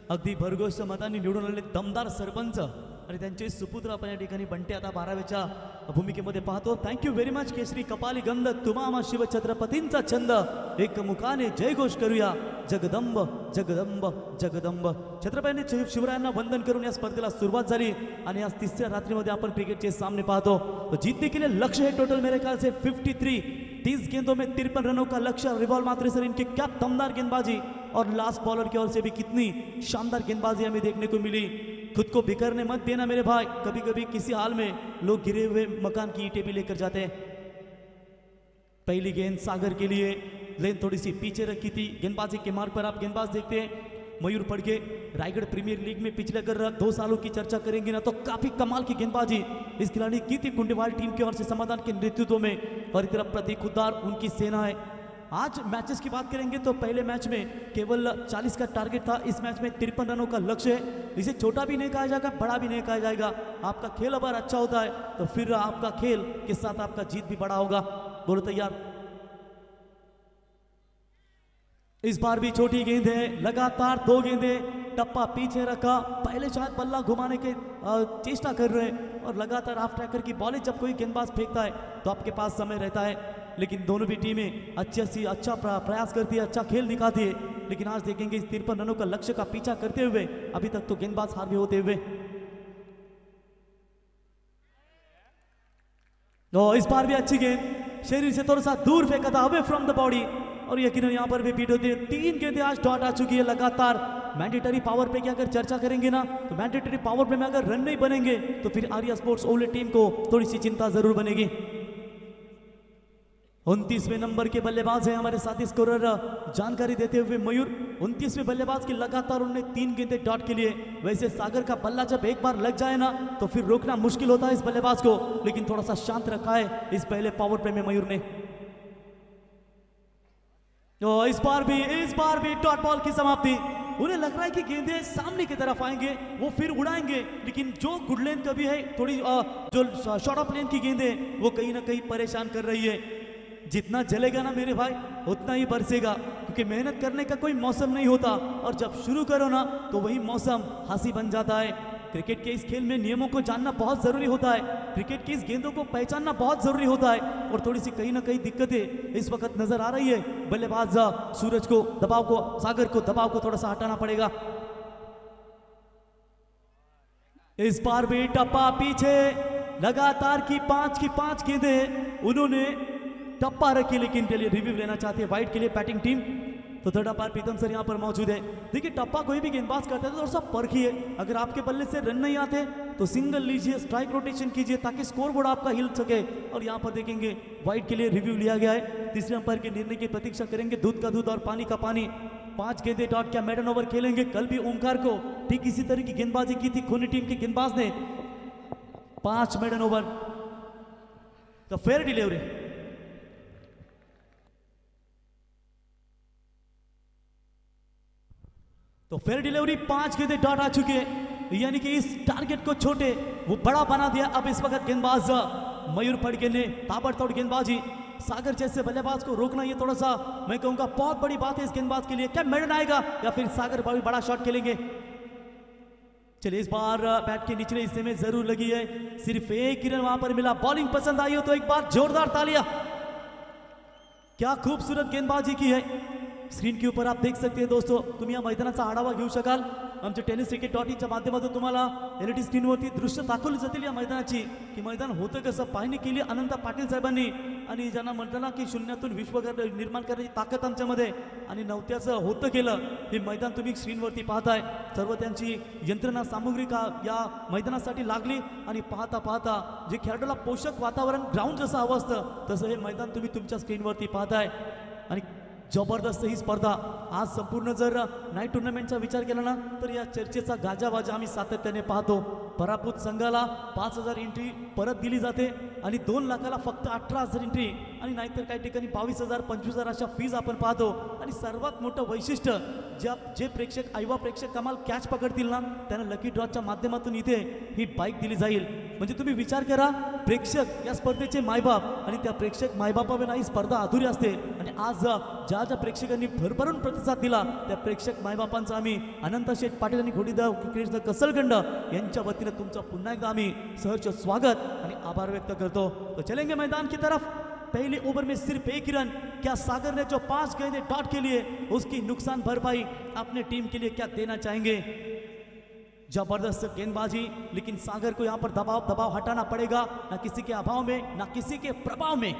अगदी भरघोस मतांनी निवडून आलेले दमदार सरपंच आणि त्यांचे सुपुत्र आपण या ठिकाणी बंटे आता 12व्याच्या भूमिकेमध्ये पाहतो. Thank you very much. केसरी कपाली गंध तुम्हा शिवछत्रपतींचा छंद एक मुखाने जयघोष करूया जगदंब जगदंब जगदंब. छत्रपतींनी शिवरायांना वंदन करून या स्पर्धेला सुरुवात झाली आणि आज तिसऱ्या रात्रीमध्ये आपण क्रिकेटचे सामने पाहतो. तो जीतने के लिए लक्ष्य है टोटल मेरे ख्याल से 53. 30 गेंदों में 53 रनों का लक्ष्य. रिवॉल्व मात्र सर इनके क्या दमदार गेंदबाजी और लास्ट बॉलर की ओर से भी कितनी शानदार गेंदबाजी हमें देखने को मिली. खुद को बिखरने मत देना मेरे भाई. कभी कभी किसी हाल में लोग गिरे हुए मकान की ईंटें भी लेकर जाते हैं. पहली गेंद सागर के लिए. लेन थोड़ी सी पीछे रखी थी. गेंदबाजी के मार्ग पर आप गेंदबाज देखते हैं मयूर पड़के. रायगढ़ प्रीमियर लीग में पिछले अगर 2 सालों की चर्चा करेंगे ना तो काफी कमाल की गेंदबाजी इस खिलाड़ी की थी कुंडेवाल टीम की ओर से समाधान के नेतृत्व में. और इस तरफ प्रतीक खुद्दार उनकी सेना है. आज मैचेस की बात करेंगे तो पहले मैच में केवल 40 का टारगेट था. इस मैच में 53 रनों का लक्ष्य है. इसे छोटा भी नहीं कहा जाएगा, बड़ा भी नहीं कहा जाएगा. आपका खेल अगर अच्छा होता है तो फिर आपका खेल के साथ आपका जीत भी बड़ा होगा. बोलो तैयार. इस बार भी छोटी गेंद है. लगातार 2 गेंदें. टप्पा पीछे रखा. पहले शायद बल्ला घुमाने के चेष्टा कर रहे हैं और लगातार हाफ ट्रैकर की बॉलें जब कोई गेंदबाज फेंकता है तो आपके पास समय रहता है. लेकिन दोनों भी टीमें अच्छा प्रयास करती है, अच्छा खेल दिखाती है. लेकिन आज देखेंगे इस 53 रनों का लक्ष्य का पीछा करते हुए अभी तक तो गेंदबाज हार भी होते हुए. तो इस बार भी अच्छी गेंद शरीर से थोड़ा सा दूर फेंका था, अवे फ्रॉम द बॉडी. और यकीनन यहाँ पर भी बीट होती है. 3 गेंदें आज डॉट आ चुकी है लगातार. मैंडेटरी पावर पे की अगर चर्चा करेंगे ना तो मैंडेटरी पावर पे में अगर रन नहीं बनेंगे तो फिर आर्या स्पोर्ट्स ओवले टीम को थोड़ी सी चिंता जरूर बनेगी. 29वें नंबर के बल्लेबाज हैं हमारे साथी स्कोरर जानकारी देते हुए मयूर. 29वें बल्लेबाज की लगातार उन्होंने 3 गेंदें डॉट के लिए. वैसे सागर का बल्ला जब एक बार लग जाए ना तो फिर रोकना मुश्किल होता है इस बल्लेबाज को. लेकिन थोड़ा सा शांत रखा है इस पहले पावर प्ले में मयूर ने. तो इस बार भी डॉट बॉल की समाप्ति. उन्हें लग रहा है कि गेंदें सामने की तरफ आएंगे, वो फिर उड़ाएंगे. लेकिन जो गुड लेंथ कभी है थोड़ी जो शॉर्ट ऑफ लेंथ की गेंदें वो कहीं ना कहीं परेशान कर रही है. जितना जलेगा ना मेरे भाई उतना ही बरसेगा, क्योंकि मेहनत करने का कोई मौसम नहीं होता और जब शुरू करो ना तो वही मौसम हंसी बन जाता है. क्रिकेट के इस खेल में नियमों को जानना बहुत ज़रूरी होता है. क्रिकेट की इस गेंदों को पहचानना बहुत ज़रूरी होता है. और थोड़ी सी कहीं ना कहीं दिक्कतें इस वक्त नज़र आ रही है. बल्लेबाज सूरज को दबाव को, सागर को दबाव को थोड़ा सा हटाना पड़ेगा. इस बार भी टप्पा पीछे, लगातार की पांच गेंदें उन्होंने टप्पा रखी, लेकिन के लिए रिव्यू लेना चाहते हैं वाइट के लिए बैटिंग टीम। तो थर्ड अंपायर प्रीतम सर यहाँ पर मौजूद है। देखिए टप्पा कोई भी गेंदबाज करता है तो थोड़ा सा परखिए, अगर आपके बल्ले से रन नहीं आते तो सिंगल लीजिए, स्ट्राइक रोटेशन कीजिए ताकि स्कोर बोर्ड आपका हिल सके। और यहाँ पर देखेंगे वाइट के लिए रिव्यू लिया गया है। तीसरे अंपायर के निर्णय की प्रतीक्षा करेंगे। दूध का दूध और पानी का पानी, 5 गेंदे डॉट क्या मेडन ओवर खेलेंगे। कल भी ओमकार को ठीक इसी तरह की गेंदबाजी की थी खूनी टीम के गेंदबाज ने, 5 मेडन ओवर। तो फेयर डिलीवरी, तो फेयर डिलीवरी, 5 गेंदे डॉट आ चुके हैं, यानी कि इस टारगेट को छोटे वो बड़ा बना दिया। अब इस वक्त गेंदबाज मयूर फड़के ने ताबड़तोड़ गेंदबाजी, सागर जैसे बल्लेबाज को रोकना ये थोड़ा सा मैं कहूंगा बहुत बड़ी बात है इस गेंदबाज के लिए। क्या मेडन आएगा या फिर सागर बड़ा शॉट खेलेंगे। चलिए इस बार बैट के निचले हिस्से में जरूर लगी है, सिर्फ एक रन वहां पर मिला। बॉलिंग पसंद आई हो तो एक बार जोरदार तालियां। क्या खूबसूरत गेंदबाजी की है। स्क्रीन के ऊपर आप देख सकते हैं दोस्तों, तुम्ही या मैदानाचा आढावा घेऊ शकाल। आमच्या tenniscricket.in च्या माध्यमातून तुम्हाला LED स्क्रीनवरती दृश्य दाखवली जातील या मैदानाची, की मैदान होतं कसं। पाहणी केली अनंत पाटील साहेबांनी, आणि ज्यांना म्हणतं ना की शून्यातून विश्व निर्माण करण्याची ताकद आमच्यामध्ये, आणि नवत्याचं होतं केलं हे मैदान तुम्ही स्क्रीनवरती पाहताय। सर्व त्यांची यंत्रणा सामुग्री का या मैदानासाठी लागली, आणि पाहता पाहता जे खेळाडूला पोषक वातावरण ग्राउंड जसं हवं असतं तसं हे मैदान तुम्ही तुमच्या स्क्रीनवरती पाहताय। आणि जबरदस्त ही स्पर्धा आज संपूर्ण जर नाईट टुर्नामेंटचा विचार केला ना तर या चर्चेचा गाजावाजा आम्ही सातत्याने पाहतो। पराभूत संघाला 5,000 एंट्री परत दिली जाते, आणि 2 लाखाला फक्त 18,000 एंट्री, आणि नाहीतर काही ठिकाणी 22,000 25,000 अशा फीज आपण पाहतो। आणि सर्वात मोठं वैशिष्ट्य जे प्रेक्षक आईवा प्रेक्षक कमाल कॅच पकडतील ना त्यांना लकी ड्रॉच्या माध्यमातून इथे ही बाईक दिली जाईल। म्हणजे तुम्ही विचार करा, प्रेक्षक या स्पर्धेचे मायबाप, आणि त्या प्रेक्षक मायबापाविना ही स्पर्धा अधुरी असते। आणि आज ज्या प्रेक्षकांनी भरभरून प्रतिसाद दिला त्या प्रेक्षक मायबापांचा आम्ही अनंत शेठ पाटील आणि घोडीदा क्रिकेट कसलगंड यांच्या वतीने तुमचं पुन्हा एकदा आम्ही सहर्ष स्वागत आणि आभार व्यक्त करतो। तो चलेंगे मैदान की तरफ। पहले ओवर में सिर्फ 1 रन, क्या सागर ने जो 5 गेंदें डॉट के लिए उसकी नुकसान भरपाई अपने टीम के लिए क्या देना चाहेंगे। जबरदस्त गेंदबाजी, लेकिन सागर को यहां पर दबाव हटाना पड़ेगा, ना किसी के अभाव में ना किसी के प्रभाव में।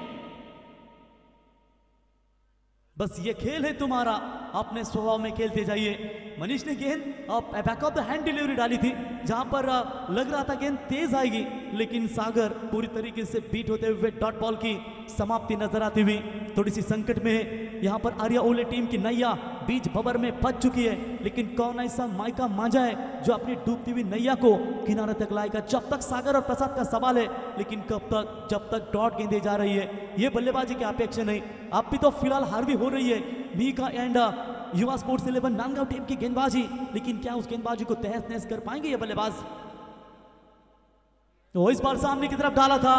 बस ये खेल है तुम्हारा, अपने स्वभाव में खेलते जाइए। मनीष ने गेंद back of the hand delivery डाली थी, जहां पर लग रहा था गेंद तेज आएगी, लेकिन सागर पूरी तरीके से बीट होते हुए डॉट बॉल की समाप्ति नजर आती हुई थोड़ी सी संकट में है। यहाँ पर आर्या ओले टीम की नैया बीच भंवर में फंस चुकी है, लेकिन कौन ऐसा माइका मांझा है जो अपनी डूबती हुई नैया को किनारे तक लाएगा। जब तक सागर और प्रसाद का सवाल है, लेकिन कब तक, जब तक डॉट गेंदे जा रही है ये बल्लेबाजी की अपेक्षा नहीं। अब भी तो फिलहाल हार भी हो रही है मीका एंड युवा स्पोर्ट्स 11 नांदगांव टीम की गेंदबाजी, लेकिन क्या उस गेंदबाजी को तहस नहस कर पाएंगे ये बल्लेबाज। तो इस बार सामने की तरफ डाला था,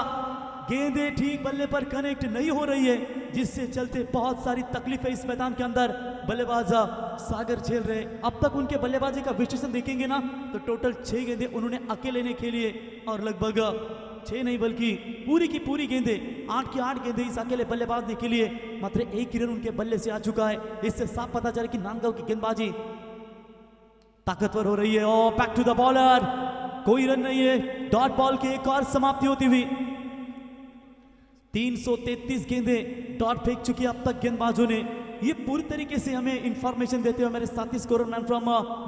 गेंदें ठीक बल्ले पर कनेक्ट नहीं हो रही है, जिससे चलते बहुत सारी तकलीफें इस मैदान के अंदर बल्लेबाज सागर झेल रहे। अब तक उनके बल्लेबाजी का विश्लेषण देखेंगे ना तो टोटल 6 गेंदें उन्होंने अकेले ने खेली है, और लगभग 6 नहीं बल्कि पूरी की पूरी गेंदें 8 की 8 गेंदें इस अकेले बल्लेबाज ने खेली है। मात्र 1 रन उनके बल्ले से आ चुका है। इससे साफ पता चला कि नांदगांव की गेंदबाजी ताकतवर हो रही है। और बैक टू द बॉलर, कोई रन नहीं है। डॉट बॉल की एक और समाप्ति होती हुई 333 गेंदें डॉट फेंक चुकी अब तक गेंदबाजों ने। ये पूरी तरीके से हमें इंफॉर्मेशन देते हुए हमारे साथी स्कोरर मैन फ्रॉम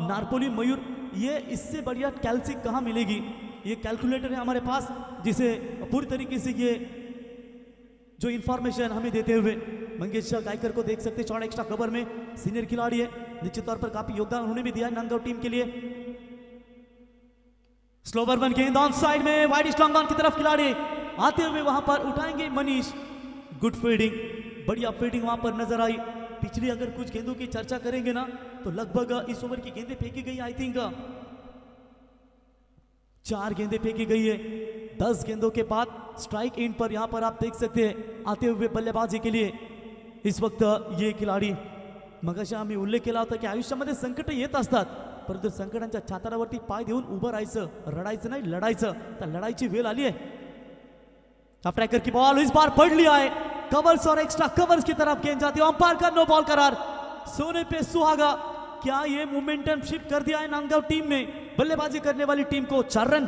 नारपोली मयूर, ये इससे बढ़िया कैल्सी कहाँ मिलेगी। ये कैलकुलेटर है हमारे पास, जिसे पूरी तरीके से ये जो इंफॉर्मेशन हमें देते हुए मंगेश गायकर को देख सकते हैं। शॉर्ट एक्स्ट्रा कवर में सीनियर खिलाड़ी है, निश्चित तौर पर काफी योगदान उन्होंने भी दिया है नांदगांव टीम के लिए। स्लोवर वन गेंद ऑन साइड में, वाइड स्ट्रॉन्ग ऑन की तरफ खिलाड़ी आते हुए वहां पर उठाएंगे मनीष। गुड फील्डिंग, बढ़िया फील्डिंग वहां पर नजर आई। पिछली अगर कुछ गेंदों की चर्चा करेंगे ना तो लगभग इस ओवर की गेंदें फेंकी गई, आई थिंक 4 गेंदें फेंकी गई है। 10 गेंदों के बाद स्ट्राइक एंड पर यहां पर आप देख सकते हैं आते हुए बल्लेबाजी के लिए इस वक्त ये खिलाडी। मगाशी आम्ही उल्लेख केला होता की आयुष्यामध्ये संकट येत असतात, परंतु संकटांच्या छातारावरती पाय देऊन उभं राहायचं, रडायचं नाही, लढायचं। तर लढाईची वेळ आली है। ट्रैकर की बॉल इस बार पड़ लिया है, कवर्स और एक्स्ट्रा कवर्स की तरफ गेंद जाती है। अंपायर का नो बॉल करार, सोने पे सुहागा। क्या ये मोमेंटम शिफ्ट कर दिया है नांदगांव टीम ने। बल्लेबाजी करने वाली टीम को 4 रन।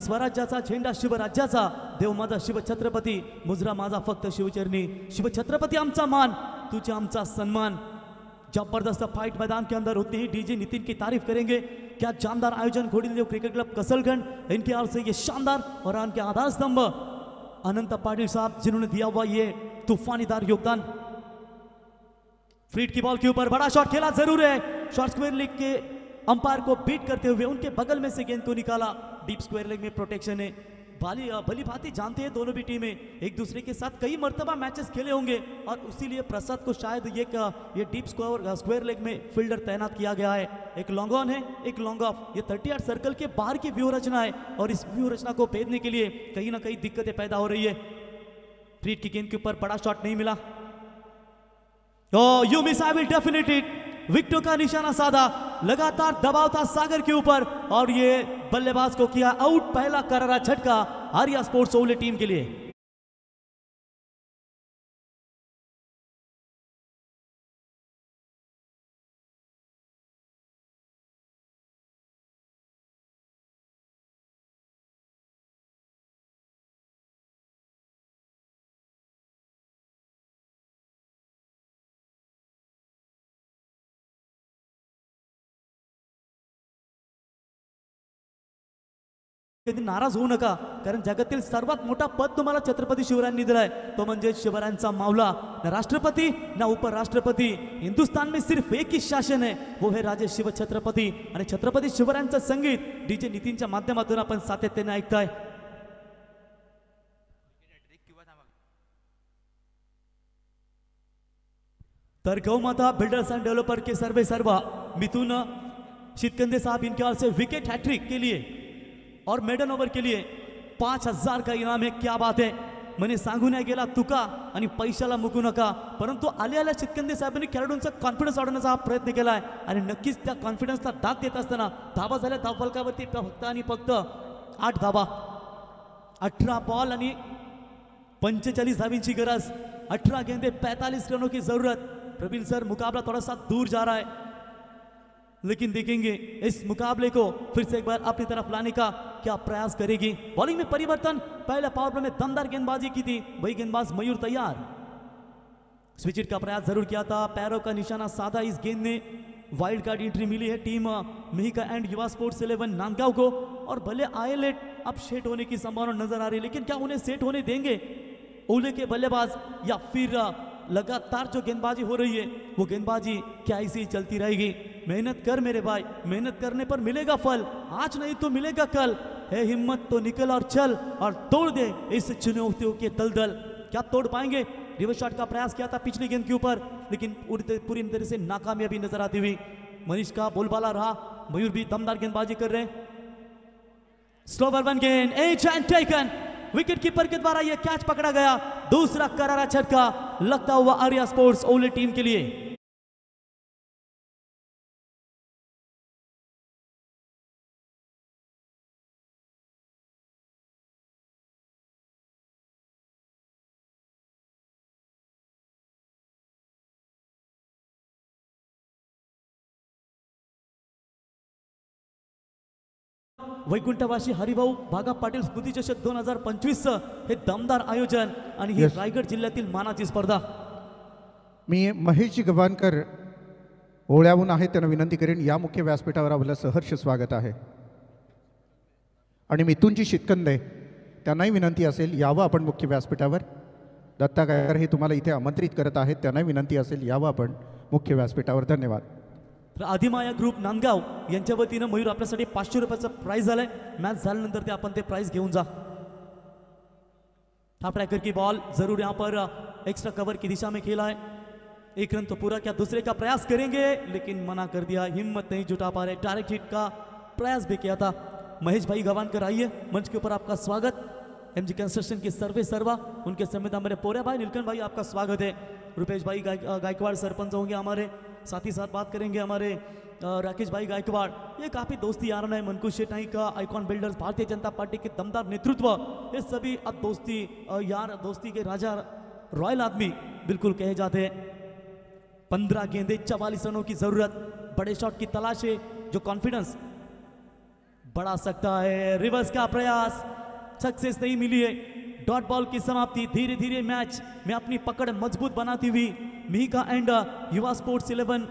स्वराज्याचा झेंडा शिवराज्याचा, देव माझा शिवछत्रपती, मुजरा माझा फक्त शिवचरणी, शिवछत्रपती आमचा मान, तुझे आमचा सम्मान। जबरदस्त फाइट मैदान के अंदर होती ही डीजे नितिन की तारीफ करेंगे। क्या जानदार आयोजन घोड़ीदेव क्रिकेट क्लब कसलगंज, इनके ओर से ये शानदार और इनके आधार स्तंभ अनंत पाटिल साहब, जिन्होंने दिया हुआ ये तूफानीदार योगदान। फ्रीड की बॉल के ऊपर बड़ा शॉट खेला जरूर है, शॉर्ट स्क्वायर लेग के अंपायर को बीट करते हुए उनके बगल में से गेंद को निकाला। डीप स्क्वायर लेग में प्रोटेक्शन है। भली भांति जानते हैं दोनों भी टीमें एक दूसरे के साथ कई मर्तबा मैचेस खेले होंगे और इसीलिए प्रसाद को शायद ये डीप स्क्वायर लेग में फील्डर तैनात किया गया है। एक लॉन्ग ऑन है, एक लॉन्ग ऑफ। ये 38 सर्कल के बाहर की व्यू रचना है और इस व्यू रचना को भेदने के लिए कहीं ना कहीं दिक्कतें पैदा हो रही है। फ्रीड की गेंद के ऊपर बड़ा शॉट नहीं मिला। You miss, I will definitely विकेटों का निशाना साधा। लगातार दबाव था सागर के ऊपर और ये बल्लेबाज को किया आउट। पहला करारा झटका आर्या स्पोर्ट्स ओले टीम के लिए। कधी नाराज होऊ नका, कारण जगातील सर्वात मोठा पद तुम्हाला छत्रपती शिवरायांनी दिलाय, तो म्हणजे शिवरायांचा मावला। ना राष्ट्रपति ना उपराष्ट्रपति, हिंदुस्तान में सिर्फ एक ही शासन है, वो है राजे शिव छत्रपती। आणि छत्रपती शिवरायांचं संगीत डीजे नितीनच्या माध्यमातून आपण सातत्याने ऐकताय। तर गौमाता बिल्डर्स एंड डेवलपर के सर्वे सर्वा मिथुन शितकंदे साहब, इनके ओर से विकेट हैट्रिक के लिए और मेडन ओव्हर के लिए 5000 का इनाम है। क्या बात है, मने सांगू नाही गेला तुका आणि पैशाला मुकू नका, परंतु आल्या शितकंदे साहेबांनी खेळाडूंचा कॉन्फिडन्स वाढवण्याचा हा प्रयत्न केलाय आणि नक्कीच त्या कॉन्फिडन्सला दाद देत असताना धाबा झाल्या धावफलकावरती फक्त आणि फक्त 8 धाबा, 18 बॉल आणि 45 धावींची गरज, 18 गेंदे 45 रनों की जरूरत। प्रवीण सर, मुकाबला थोड़ा सा दूर जा रहा है, लेकिन देखेंगे इस मुकाबले को फिर से एक बार अपनी तरफ लाने का क्या प्रयास करेगी। बॉलिंग में परिवर्तन, पहले पावर प्ले में दमदार गेंदबाजी की थी, वही गेंदबाज मयूर तैयार। स्विच हिट का प्रयास जरूर किया था, पैरों का निशाना साधा। इस गेंद ने वाइल्ड कार्ड एंट्री मिली है टीम मिहिका एंड युवा स्पोर्ट्स 11 नांदगांव को, और भले आईलेट अब सेट होने की संभावना नजर आ रही है, लेकिन क्या उन्हें सेट होने देंगे ओले के बल्लेबाज, या फिर लगातार जो गेंदबाजी हो रही है वो गेंदबाजी क्या ऐसी ही चलती रहेगी। मेहनत कर मेरे भाई, मेहनत करने पर मिलेगा फल, आज नहीं तो मिलेगा कल। है हिम्मत तो निकल और चल और तोड़ दे इस चुनौतियों के दलदल। क्या तोड़ पाएंगे? रिवर्स शॉट का प्रयास किया था पिछली गेंद के ऊपर, लेकिन पूरी तरह से नाकामयाबी नजर आती हुई। मनीष का बोलबाला रहा, मयूर भी दमदार गेंदबाजी कर रहे हैं। स्लोवर वन गेंद, edge and taken, wicket keeper के द्वारा यह कैच पकड़ा गया। दूसरा करारा झटका लगता हुआ आर्या स्पोर्ट्स ओले टीम के लिए। वैकुंठवासी हरिभाऊ भागा पाटील स्मृती चषक 2025 हे दमदार आयोजन आणि ही रायगड जिल्ह्यातील मानाची स्पर्धा। मी महेश गव्हाणकर ओळ्याहून आहे, त्यांना विनंती करेन या मुख्य व्यासपीठावर आपलं सहर्ष स्वागत आहे। आणि मिथुनजी शितकंदे, त्यांनाही विनंती असेल यावं आपण मुख्य व्यासपीठावर। दत्ता गायकर हे तुम्हाला इथे आमंत्रित करत आहेत, त्यांनाही विनंती असेल यावं आपण मुख्य व्यासपीठावर। धन्यवाद। आदिमाया ग्रुप नांदगाव यांच्या वतीनं मयूर आपल्यासाठी 500 रुपयाचं प्राइज झालंय। मॅच झाल्यानंतर ते आपण ते प्राइज घेऊन जा। टॉप ट्रैकर की बॉल जरूर यहाँ पर एक्स्ट्रा कवर की दिशा में खेला है, एक रन तो पूरा क्या दूसरे का प्रयास करेंगे, लेकिन मना कर दिया, हिम्मत नहीं जुटा पा रहे। डायरेक्ट हिट का प्रयास भी किया था। महेश भाई गवानकर आइए मंच के ऊपर, आपका स्वागत। MG कंस्ट्रक्शन के सर्वे सर्वा उनके समेत हमारे पोरे भाई नीलकंठ भाई आपका स्वागत है। रुपेश भाई गायकवाड़ सरपंच होंगे हमारे, साथ ही साथ बात करेंगे हमारे राकेश भाई गायकवाड़। ये काफी दोस्ती याराना है। मनकुश शेटाई का icon builders, Bharatiya Janata party के दमदार नेतृत्व, ये सभी अब दोस्ती यार दोस्ती के राजा रॉयल आदमी बिल्कुल कहे जाते हैं। 15 गेंदे 44 रनों की जरूरत, बड़े शॉट की तलाश है जो कॉन्फिडेंस बढ़ा सकता है। रिवर्स का प्रयास सक्सेस नहीं मिली है। डॉट बॉल की समाप्ति। धीरे धीरे मैच में अपनी पकड़ मजबूत बनाती हुई मिहिका एंड युवा स्पोर्ट्स 11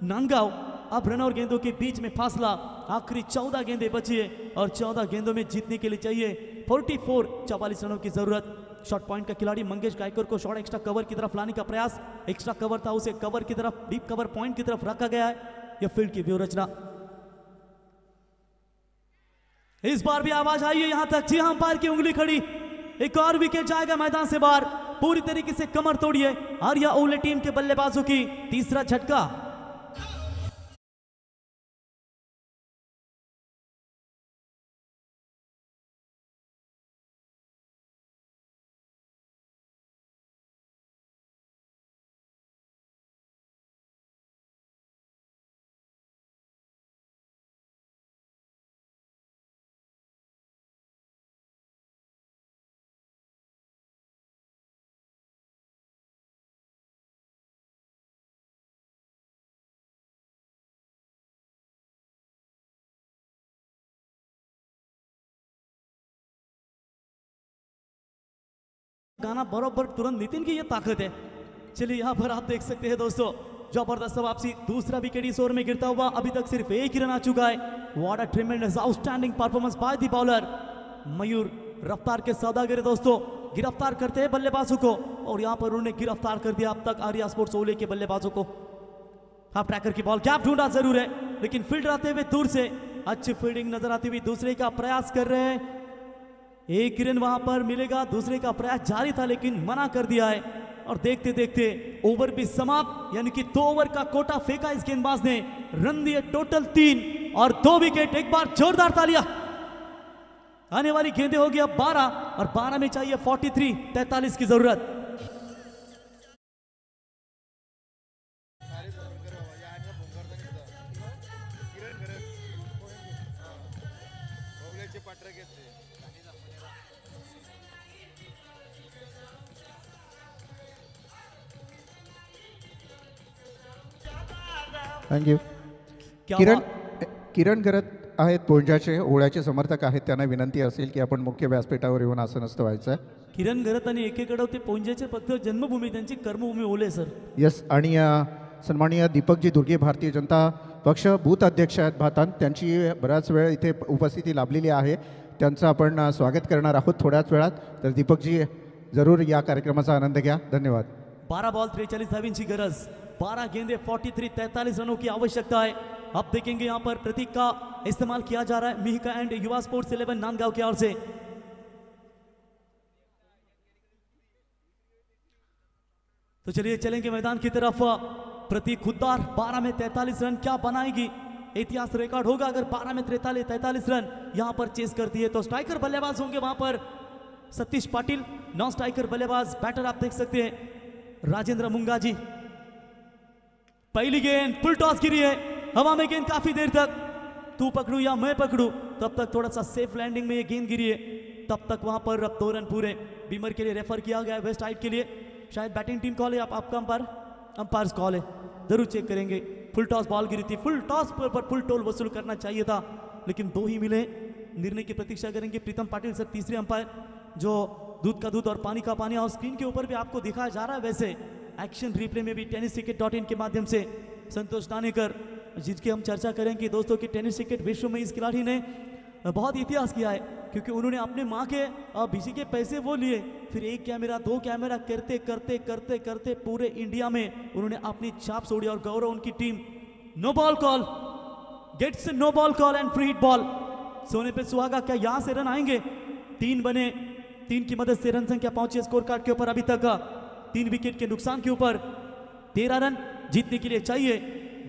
नांदगांव अब रन और गेंदों के बीच में फासला। आखिरी 14 गेंदें बची है और 14 गेंदों में जीतने के लिए चाहिए 44 रनों की जरूरत। शॉट पॉइंट का खिलाड़ी मंगेश गायकर को शॉट एक्स्ट्रा कवर की तरफ लाने का प्रयास। एक्स्ट्रा कवर था, उसे कवर की तरफ, डीप कवर पॉइंट की तरफ रखा गया है। यह फील्ड की व्यू रचना। इस बार भी आवाज आई है यहां तक। जी हां, अंपायर की उंगली खड़ी। एक और विकेट जाएगा मैदान से बाहर। पूरी तरीके से कमर तोड़िए आर्या ओले टीम के बल्लेबाजों की। तीसरा झटका। गाना बराबर तुरंत नितिन की ये ताकत है। चलिए यहाँ पर आप देख सकते हैं दोस्तों, जबरदस्त वापसी। दूसरा विकेट इस ओवर में गिरता हुआ अभी तक सिर्फ एक ही रन आ चुका है। What a tremendous outstanding performance by the bowler Mayur. रफ्तार के सौदागर दोस्तों, गिरफ्तार करते हैं बल्लेबाजों को और यहाँ पर उन्होंने गिरफ्तार कर दिया अब तक आर्या स्पोर्ट्स ओले के बल्लेबाजों को। हाफ ट्रैकर की बॉल, गैप ढूंढा जरूर है लेकिन फील्डर आते हुए दूर से अच्छी फील्डिंग नजर आती हुई। दूसरे का प्रयास कर रहे हैं, एक रन वहां पर मिलेगा। दूसरे का प्रयास जारी था लेकिन मना कर दिया है और देखते देखते ओवर भी समाप्त। यानी कि 2 ओवर का कोटा फेंका इस गेंदबाज ने। रन दिए टोटल 3 और 2 विकेट। एक बार जोरदार तालियां। आने वाली गेंदें होगी अब 12 और 12 में चाहिए 43 की जरूरत। थँक्यू. किरण करत आहेत पोंजाचे, ओळ्याचे समर्थक आहेत. त्यांना विनंती असेल की आपण मुख्य व्यासपीठावर येऊन आसनस्थ व्हायचं आहे. किरण घरत आणि एकेकडे ते पोंजेचे फक्त जन्मभूमी, त्यांची कर्मभूमी ओले सर. यस. आणि सन्माननीय दीपकजी दुर्गे, भारतीय जनता पक्ष बूथ अध्यक्ष आहेत भातान, त्यांची बराच वेळ इथे उपस्थिती लाभलेली आहे. त्यांचं आपण स्वागत करणार आहोत थोड्याच वेळात. तर दीपकजी जरूर या कार्यक्रमाचा आनंद घ्या. धन्यवाद. 12 बॉल 43 धावींची गरज, 12 गेंदे 43 रनों की आवश्यकता है. अब देखेंगे यहाँ पर प्रतीक का इस्तेमाल किया जा रहा है मिहिका एंड युवा स्पोर्ट्स 11 नांदगांव की ओर से. तो चलिए चलेंगे मैदान की तरफ. प्रतीक खुद्दार 12 में 43 रन क्या बनाएगी? इतिहास रिकॉर्ड होगा अगर 12 में 43 रन यहां पर चेस करती है. तो स्ट्राइकर बल्लेबाज होंगे वहां पर सतीश पाटिल, नॉन स्ट्राइकर बल्लेबाज बैटर आप देख सकते हैं राजेंद्र मुंगाजी. पहली गेंद फुल टॉस गिरी है हवा में. गेंद काफी देर तक तू पकड़ू या मैं पकड़ू, तब तक थोड़ा सा सेफ लैंडिंग में ये गेंद गिरी है. तब तक वहां पर अब 2 रन पूरे. बीमर के लिए रेफर किया गया है वेस्ट साइड के लिए. शायद बैटिंग टीम कॉल है, आपका अंपायर कॉल है, जरूर चेक करेंगे. फुल टॉस बॉल गिरी थी. फुल टॉस पर फुल टोल वसूल करना चाहिए था लेकिन 2 ही मिले. निर्णय की प्रतीक्षा करेंगे प्रीतम पाटिल सर, तीसरे अंपायर, जो दूध का दूध और पानी का पानी. और स्क्रीन के ऊपर भी आपको दिखाया जा रहा है वैसे एक्शन रिप्ले में भी tenniscricket.in के माध्यम से संतोष नानेकर, जिसकी हम चर्चा करेंगे दोस्तों कि टेनिस क्रिकेट विश्व में इस खिलाड़ी ने बहुत इतिहास किया है क्योंकि उन्होंने अपने माँ के बीसी के पैसे वो लिए, फिर 1 कैमरा 2 कैमरा करते करते करते करते पूरे इंडिया में उन्होंने अपनी छाप छोड़ी. और गौरव उनकी team. No ball call, gets no ball call and free hit ball. सोने पे सुहागा, क्या यहां से रन आएंगे? 3 बने, 3 की मदद से रन संख्या पहुंची स्कोर कार्ड के ऊपर अभी तक 3 विकेट के नुकसान के ऊपर. 13 रन जीतने के लिए चाहिए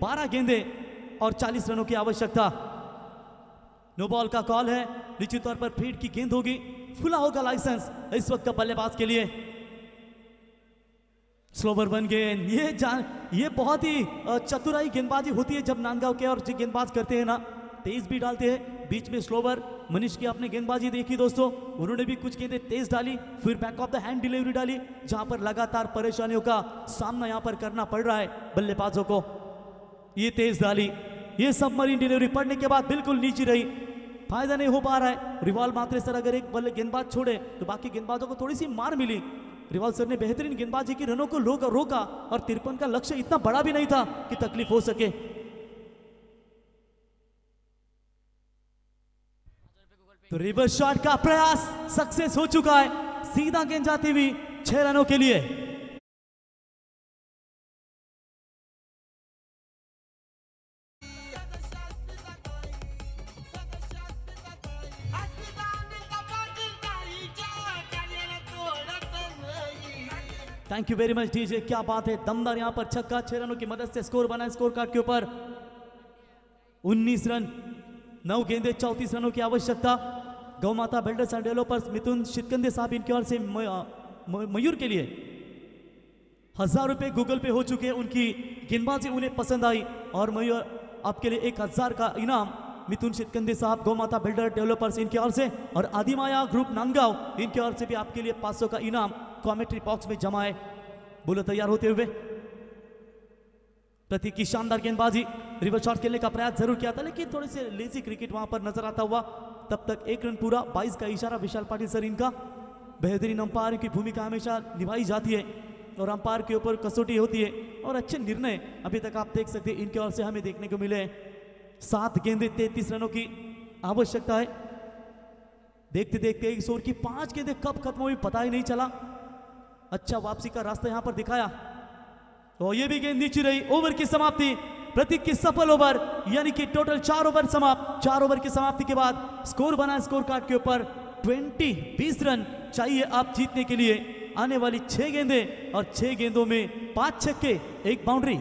12 गेंदे और 40 रनों की आवश्यकता. नो बॉल का कॉल है. निश्चित तौर पर फीड की गेंद होगी. खुला होगा लाइसेंस इस वक्त का बल्लेबाज के लिए। स्लोवर वन गेंद, ये बहुत ही चतुराई गेंदबाजी होती है जब नांदगांव के और जो गेंदबाज करते हैं ना, तेज भी डालते हैं। बीच में स्लोवर मनीष की आपने गेंदबाजी देखी दोस्तों, उन्होंने भी कुछ गेंदें तेज डाली, फिर back of the hand delivery डाली, जहां पर लगातार परेशानियों का सामना यहां पर करना पड़ रहा है बल्लेबाजों को। ये तेज डाली, ये सबमरीन डिलीवरी पड़ने के बाद बिल्कुल नीचे रही, फायदा नहीं हो पा रहा है। रिवाल मात्रे सर अगर एक बल्ले गेंदबाज छोड़े तो बाकी गेंदबाजों को थोड़ी सी मार मिली। रिवाल सर ने बेहतरीन गेंदबाजी की, रनों को रोका और 53 का लक्ष्य इतना बड़ा भी नहीं था कि तकलीफ हो सके। तो रिवर्स शॉट का प्रयास सक्सेस हो चुका है, सीधा गेंद जाती हुई 6 रनों के लिए। Thank you very much DJ, क्या बात है, दमदार यहां पर छक्का, 6 रनों की मदद से स्कोर बना स्कोर कार्ड के ऊपर 19 रन, 9 गेंदे, 34 रनों की आवश्यकता। गौ माता बिल्डर्स एंड डेवलपर्स मिथुन शितकंदे साहब इनकी ओर से मयूर के लिए 1000 रुपए गूगल पे हो चुके हैं, उनकी गेंदबाजी उन्हें पसंद आई और मयूर आपके लिए 1000 का इनाम मिथुन शितकंदे साहब गौ माता बिल्डर डेवलपर्स इनकी ओर से, और आदिमाया ग्रुप नांदगांव इनकी ओर से भी आपके लिए 500 का इनाम कमेंट्री बॉक्स में जमा है। बोलो तैयार होते हुए, प्रतीक की शानदार गेंदबाजी, रिवर्स शॉट खेलने का प्रयास जरूर किया था लेकिन थोड़े से लेजी क्रिकेट वहां पर नजर आता हुआ। तब तक 1 रन पूरा, 22 का इशारा विशाल पाटिल सर इनका। बेहतरीन अंपायर की भूमिका हमेशा निभाई जाती है और अंपायर के ऊपर कसौटी होती है और अच्छे निर्णय अभी तक आप देख सकते हैं इनके ओर से हमें देखने को मिले। 7 गेंदे, 33 रनों की आवश्यकता है। देखते देखते 1 ओवर की 5 गेंदे कब खत्म हुई पता ही नहीं चला। अच्छा वापसी का रास्ता यहां पर दिखाया और ये भी गेंद नीचे रही। ओवर की समाप्ति, प्रतीक की सफल ओवर, यानी कि टोटल 4 ओवर समाप्त। 4 ओवर की समाप्ति के बाद स्कोर बना स्कोर कार्ड के ऊपर 20 रन चाहिए आप जीतने के लिए। आने वाली 6 गेंदे और 6 गेंदों में 5 छक्के, 1 बाउंड्री।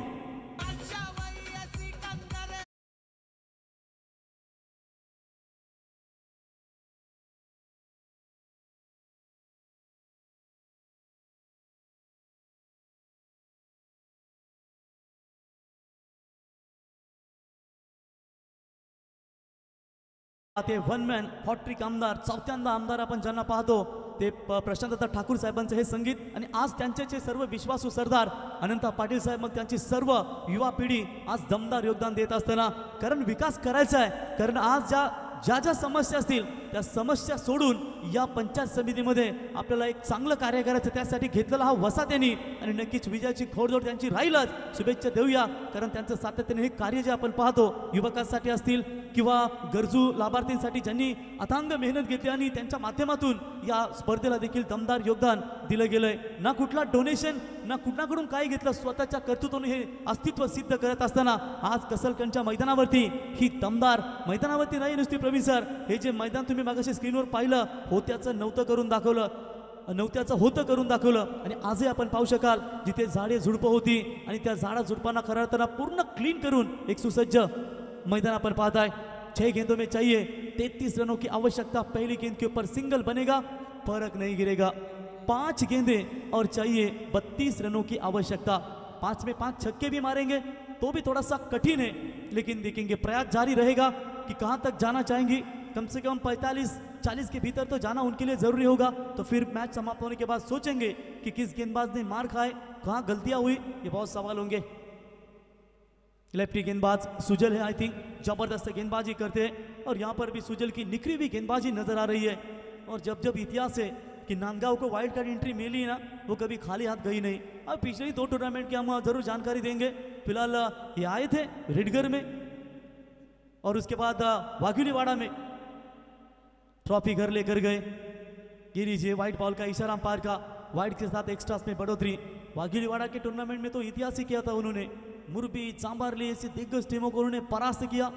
ते 1 मॅन हॉट्रिक आमदार, चौथ्यांदा आमदार आपण ज्यांना पाहतो ते प्रशांत ठाकूर साहेबांचं हे संगीत, आणि आज त्यांचे सर्व विश्वासू सरदार अनंत पाटील साहेब, मग त्यांची सर्व युवा पिढी आज दमदार योगदान देत असताना, कारण विकास करायचा आहे, कारण आज ज्या समस्या असतील त्या समस्या सोडून या पंचायत समितीमध्ये आपल्याला एक चांगलं कार्य करायचं, त्यासाठी घेतलेला हा वसा त्यांनी, आणि नक्कीच विजयाची घोडदौड त्यांची राहीलच। शुभेच्छा देऊया, कारण त्यांचं सातत्याने हे कार्य जे आपण पाहतो युवकांसाठी असतील किंवा गरजू लाभार्थींसाठी ज्यांनी अथांग मेहनत घेतली आणि त्यांच्या माध्यमातून या स्पर्धेला देखील दमदार योगदान दिलं गेलंय। ना कुठला डोनेशन, ना कुणाकडून काही घेतलं, स्वतःच्या कर्तृत्वाने हे अस्तित्व सिद्ध करत असताना आज कसलकंच्या मैदानावरती ही दमदार, मैदानावरती नाही नुसती प्रवीण सर, हे जे मैदान तुम्ही मागाशी स्क्रीनवर पाहिलं होत्याचं नव्हतं करून दाखवलं, नव्हत्याचं होतं करून दाखवलं, आणि आजही आपण पाहू शकाल जिथे झाडे झुडपं होती आणि त्या झाडा झुडपांना खरं तर पूर्ण क्लीन करून एक सुसज्ज मैदान अपन पाता है। 6 गेंदों में चाहिए 33 रनों की आवश्यकता। पहली गेंद के ऊपर सिंगल बनेगा, फर्क नहीं गिरेगा। 5 गेंदे और चाहिए 32 रनों की आवश्यकता। 5 में 5 छक्के भी मारेंगे तो भी थोड़ा सा कठिन है, लेकिन देखेंगे प्रयास जारी रहेगा कि कहां तक जाना चाहेंगी। कम से कम 45-40 के भीतर तो जाना उनके लिए जरूरी होगा। तो फिर मैच समाप्त होने के बाद सोचेंगे कि किस गेंदबाज ने मार खाए, कहां गलतियां हुई, ये बहुत सवाल होंगे। लेफ्टी गेंदबाज सुजल है, आई थिंक जबरदस्त गेंदबाजी करते हैं और यहाँ पर भी सुजल की निखरी हुई गेंदबाजी नजर आ रही है। और जब इतिहास है कि नांदगांव को वाइल्ड कार्ड एंट्री मिली ना, वो कभी खाली हाथ गई नहीं। अब पिछले 2 टूर्नामेंट की हम जरूर जानकारी देंगे। फिलहाल ये आए थे रेडगर में और उसके बाद वाघिलीवाड़ा में ट्रॉफी घर लेकर गए। ये लीजिए व्हाइट बॉल का इशारा अंपायर का, व्हाइट के साथ एक्स्ट्रास में बढ़ोतरी। वाघिलीवाड़ा के टूर्नामेंट में तो इतिहास ही किया था उन्होंने, मुरबी, चांबारली ऐसी दिग्गज टीमों को उन्होंने परास्त किया।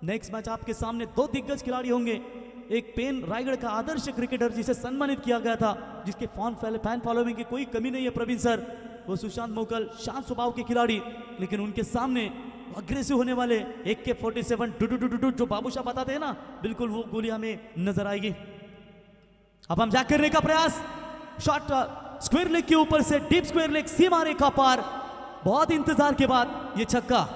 नेक्स्ट मैच आपके सामने 2 दिग्गज खिलाड़ी होंगे। एक पेन रायगढ़ का आदर्श क्रिकेटर जिसे सम्मानित किया गया था, जिसके फैन फॉलोइंग की कोई कमी नहीं है प्रवीण सर, वो सुशांत मोकल, शांत स्वभाव के खिलाड़ी, लेकिन उनके सामने अग्रेसिव होने वाले AK-47 डू जो बाबूशाह बताते हैं ना, बिल्कुल वो गोली हमें नजर आएगी। अब हम जैक करने का प्रयास, शॉट स्क्वायर लेग के ऊपर से डीप स्क्वायर लेग, सीमा रेखा पार, बहुत इंतजार के बाद ये छक्का।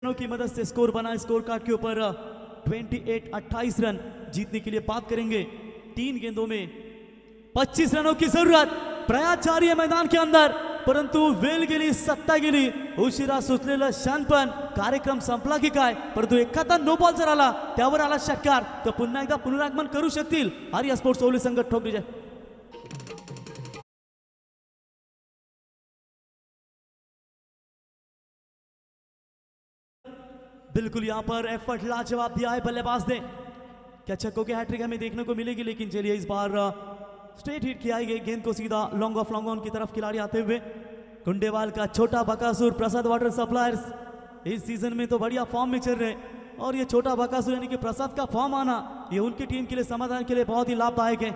की मदद से स्कोर बना, स्कोर कार्ड के ऊपर 28 रन जीतने के लिए बात करेंगे। 3 गेंदों में 25 रनों की जरूरत, प्रयास जारी है मैदान के अंदर, परंतु वेळ गेली, सत्ता गेली, उशिरा सुचलेलं शानपण, कार्यक्रम संपला की काय, परंतु एखादा नो बॉल जर आला त्यावर आला षटकार तर पुन्हा एकदा पुनरागमन करू शकतील आर्या स्पोर्ट्स ओवली संघ ठोकरीचे। बिल्कुल यहां पर एफर्ट लाजवाब दिया है बल्लेबाज ने, क्या छक्कों की हैट्रिक हमें देखने को मिलेगी, लेकिन चलिए इस बार स्ट्रेट हिट किया गई, गेंद को सीधा लॉन्ग ऑफ लॉन्ग ऑन की तरफ खिलाड़ी आते हुए। कुंडेवाल का छोटा बकासुर प्रसाद वाटर सप्लायर्स इस सीजन में तो बढ़िया फॉर्म में चल रहे, और ये छोटा बकासुर यानी कि प्रसाद का फॉर्म आना ये उनकी टीम के लिए, समाधान के लिए बहुत ही लाभदायक है।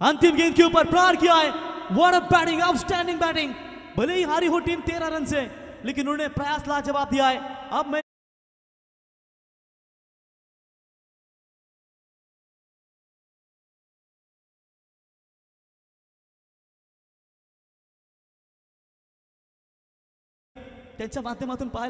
अंतिम गेंद के ऊपर प्रहार किया है, what a batting, outstanding batting, भले ही हारी हो टीम 13 रन से, लेकिन उन्होंने प्रयास लाजवाब दिया है। अब मैं त्यांच्या माध्यमातून पाहायला